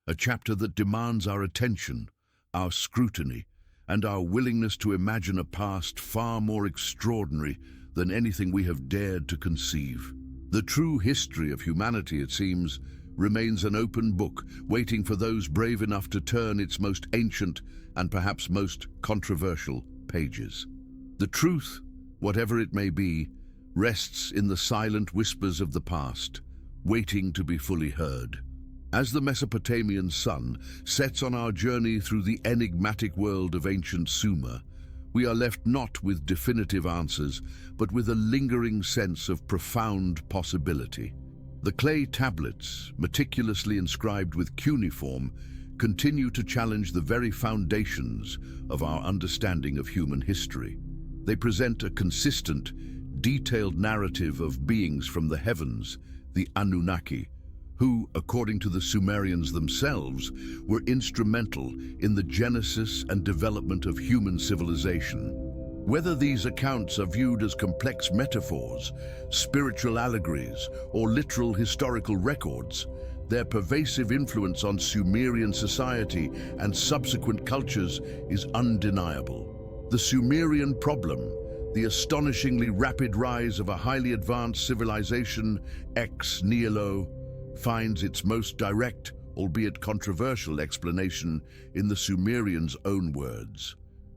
A chapter that demands our attention, our scrutiny, and our willingness to imagine a past far more extraordinary than anything we have dared to conceive. The true history of humanity, it seems, remains an open book, waiting for those brave enough to turn its most ancient and perhaps most controversial pages. The truth, whatever it may be, rests in the silent whispers of the past, waiting to be fully heard. As the Mesopotamian sun sets on our journey through the enigmatic world of ancient Sumer, we are left not with definitive answers, but with a lingering sense of profound possibility. The clay tablets, meticulously inscribed with cuneiform, continue to challenge the very foundations of our understanding of human history. They present a consistent, detailed narrative of beings from the heavens, the Anunnaki, who, according to the Sumerians themselves, were instrumental in the genesis and development of human civilization. Whether these accounts are viewed as complex metaphors, spiritual allegories, or literal historical records, their pervasive influence on Sumerian society and subsequent cultures is undeniable. The Sumerian problem, the astonishingly rapid rise of a highly advanced civilization ex nihilo, finds its most direct, albeit controversial, explanation in the Sumerians' own words.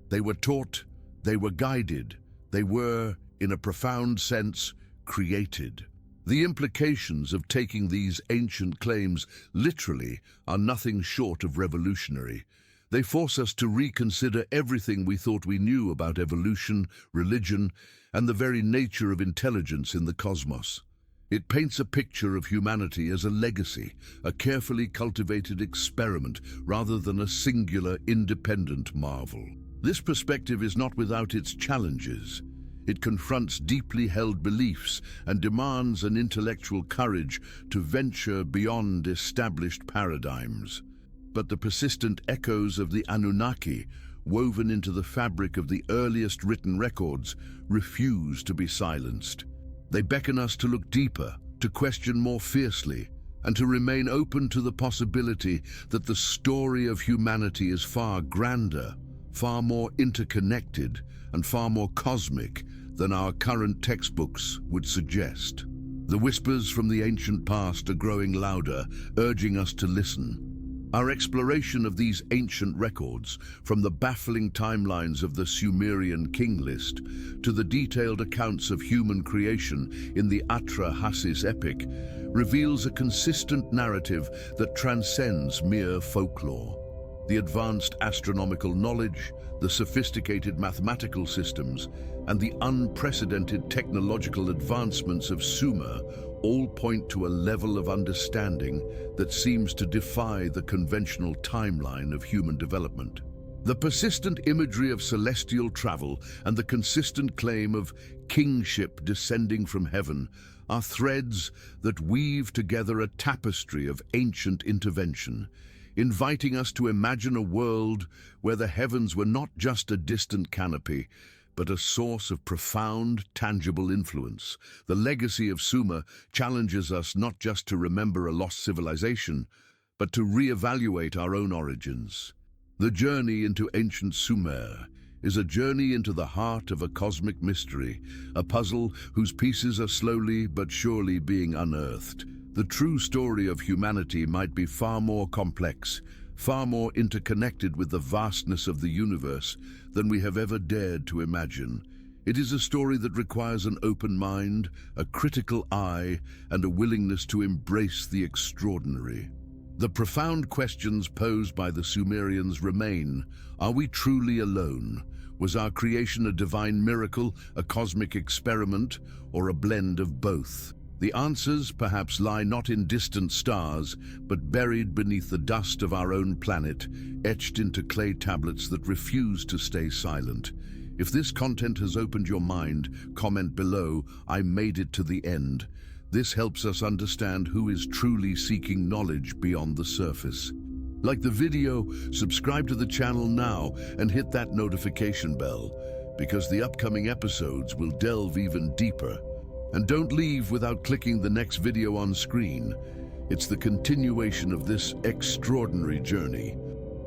They were taught, they were guided, they were, in a profound sense, created. The implications of taking these ancient claims literally are nothing short of revolutionary. They force us to reconsider everything we thought we knew about evolution, religion, and the very nature of intelligence in the cosmos. It paints a picture of humanity as a legacy, a carefully cultivated experiment, rather than a singular, independent marvel. This perspective is not without its challenges. It confronts deeply held beliefs and demands an intellectual courage to venture beyond established paradigms. But the persistent echoes of the Anunnaki, woven into the fabric of the earliest written records, refuse to be silenced. They beckon us to look deeper, to question more fiercely, and to remain open to the possibility that the story of humanity is far grander, far more interconnected, and far more cosmic than our current textbooks would suggest. The whispers from the ancient past are growing louder, urging us to listen. Our exploration of these ancient records, from the baffling timelines of the Sumerian King List to the detailed accounts of human creation in the Atra-Hasis epic, reveals a consistent narrative that transcends mere folklore. The advanced astronomical knowledge, the sophisticated mathematical systems, and the unprecedented technological advancements of Sumer all point to a level of understanding that seems to defy the conventional timeline of human development. The persistent imagery of celestial travel and the consistent claim of kingship descending from heaven are threads that weave together a tapestry of ancient intervention, inviting us to imagine a world where the heavens were not just a distant canopy, but a source of profound, tangible influence. The legacy of Sumer challenges us not just to remember a lost civilization, but to re-evaluate our own origins. The journey into ancient Sumer is a journey into the heart of a cosmic mystery, a puzzle whose pieces are slowly but surely being unearthed. The true story of humanity might be far more complex, far more interconnected with the vastness of the universe than we have ever dared to imagine. It is a story that requires an open mind, a critical eye, and a willingness to embrace the extraordinary. The profound questions posed by the Sumerians remain. Are we truly alone? Was our creation a divine miracle, a cosmic experiment, or a blend of both? The answers perhaps lie not in distant stars, but buried beneath the dust of our own planet, etched into clay tablets that refuse to stay silent. If this content has opened your mind, comment below, "I made it to the end." This helps us understand who is truly seeking knowledge beyond the surface. Like the video, subscribe to the channel now and hit that notification bell, because the upcoming episodes will delve even deeper. And don't leave without clicking the next video on screen. It's the continuation of this extraordinary journey.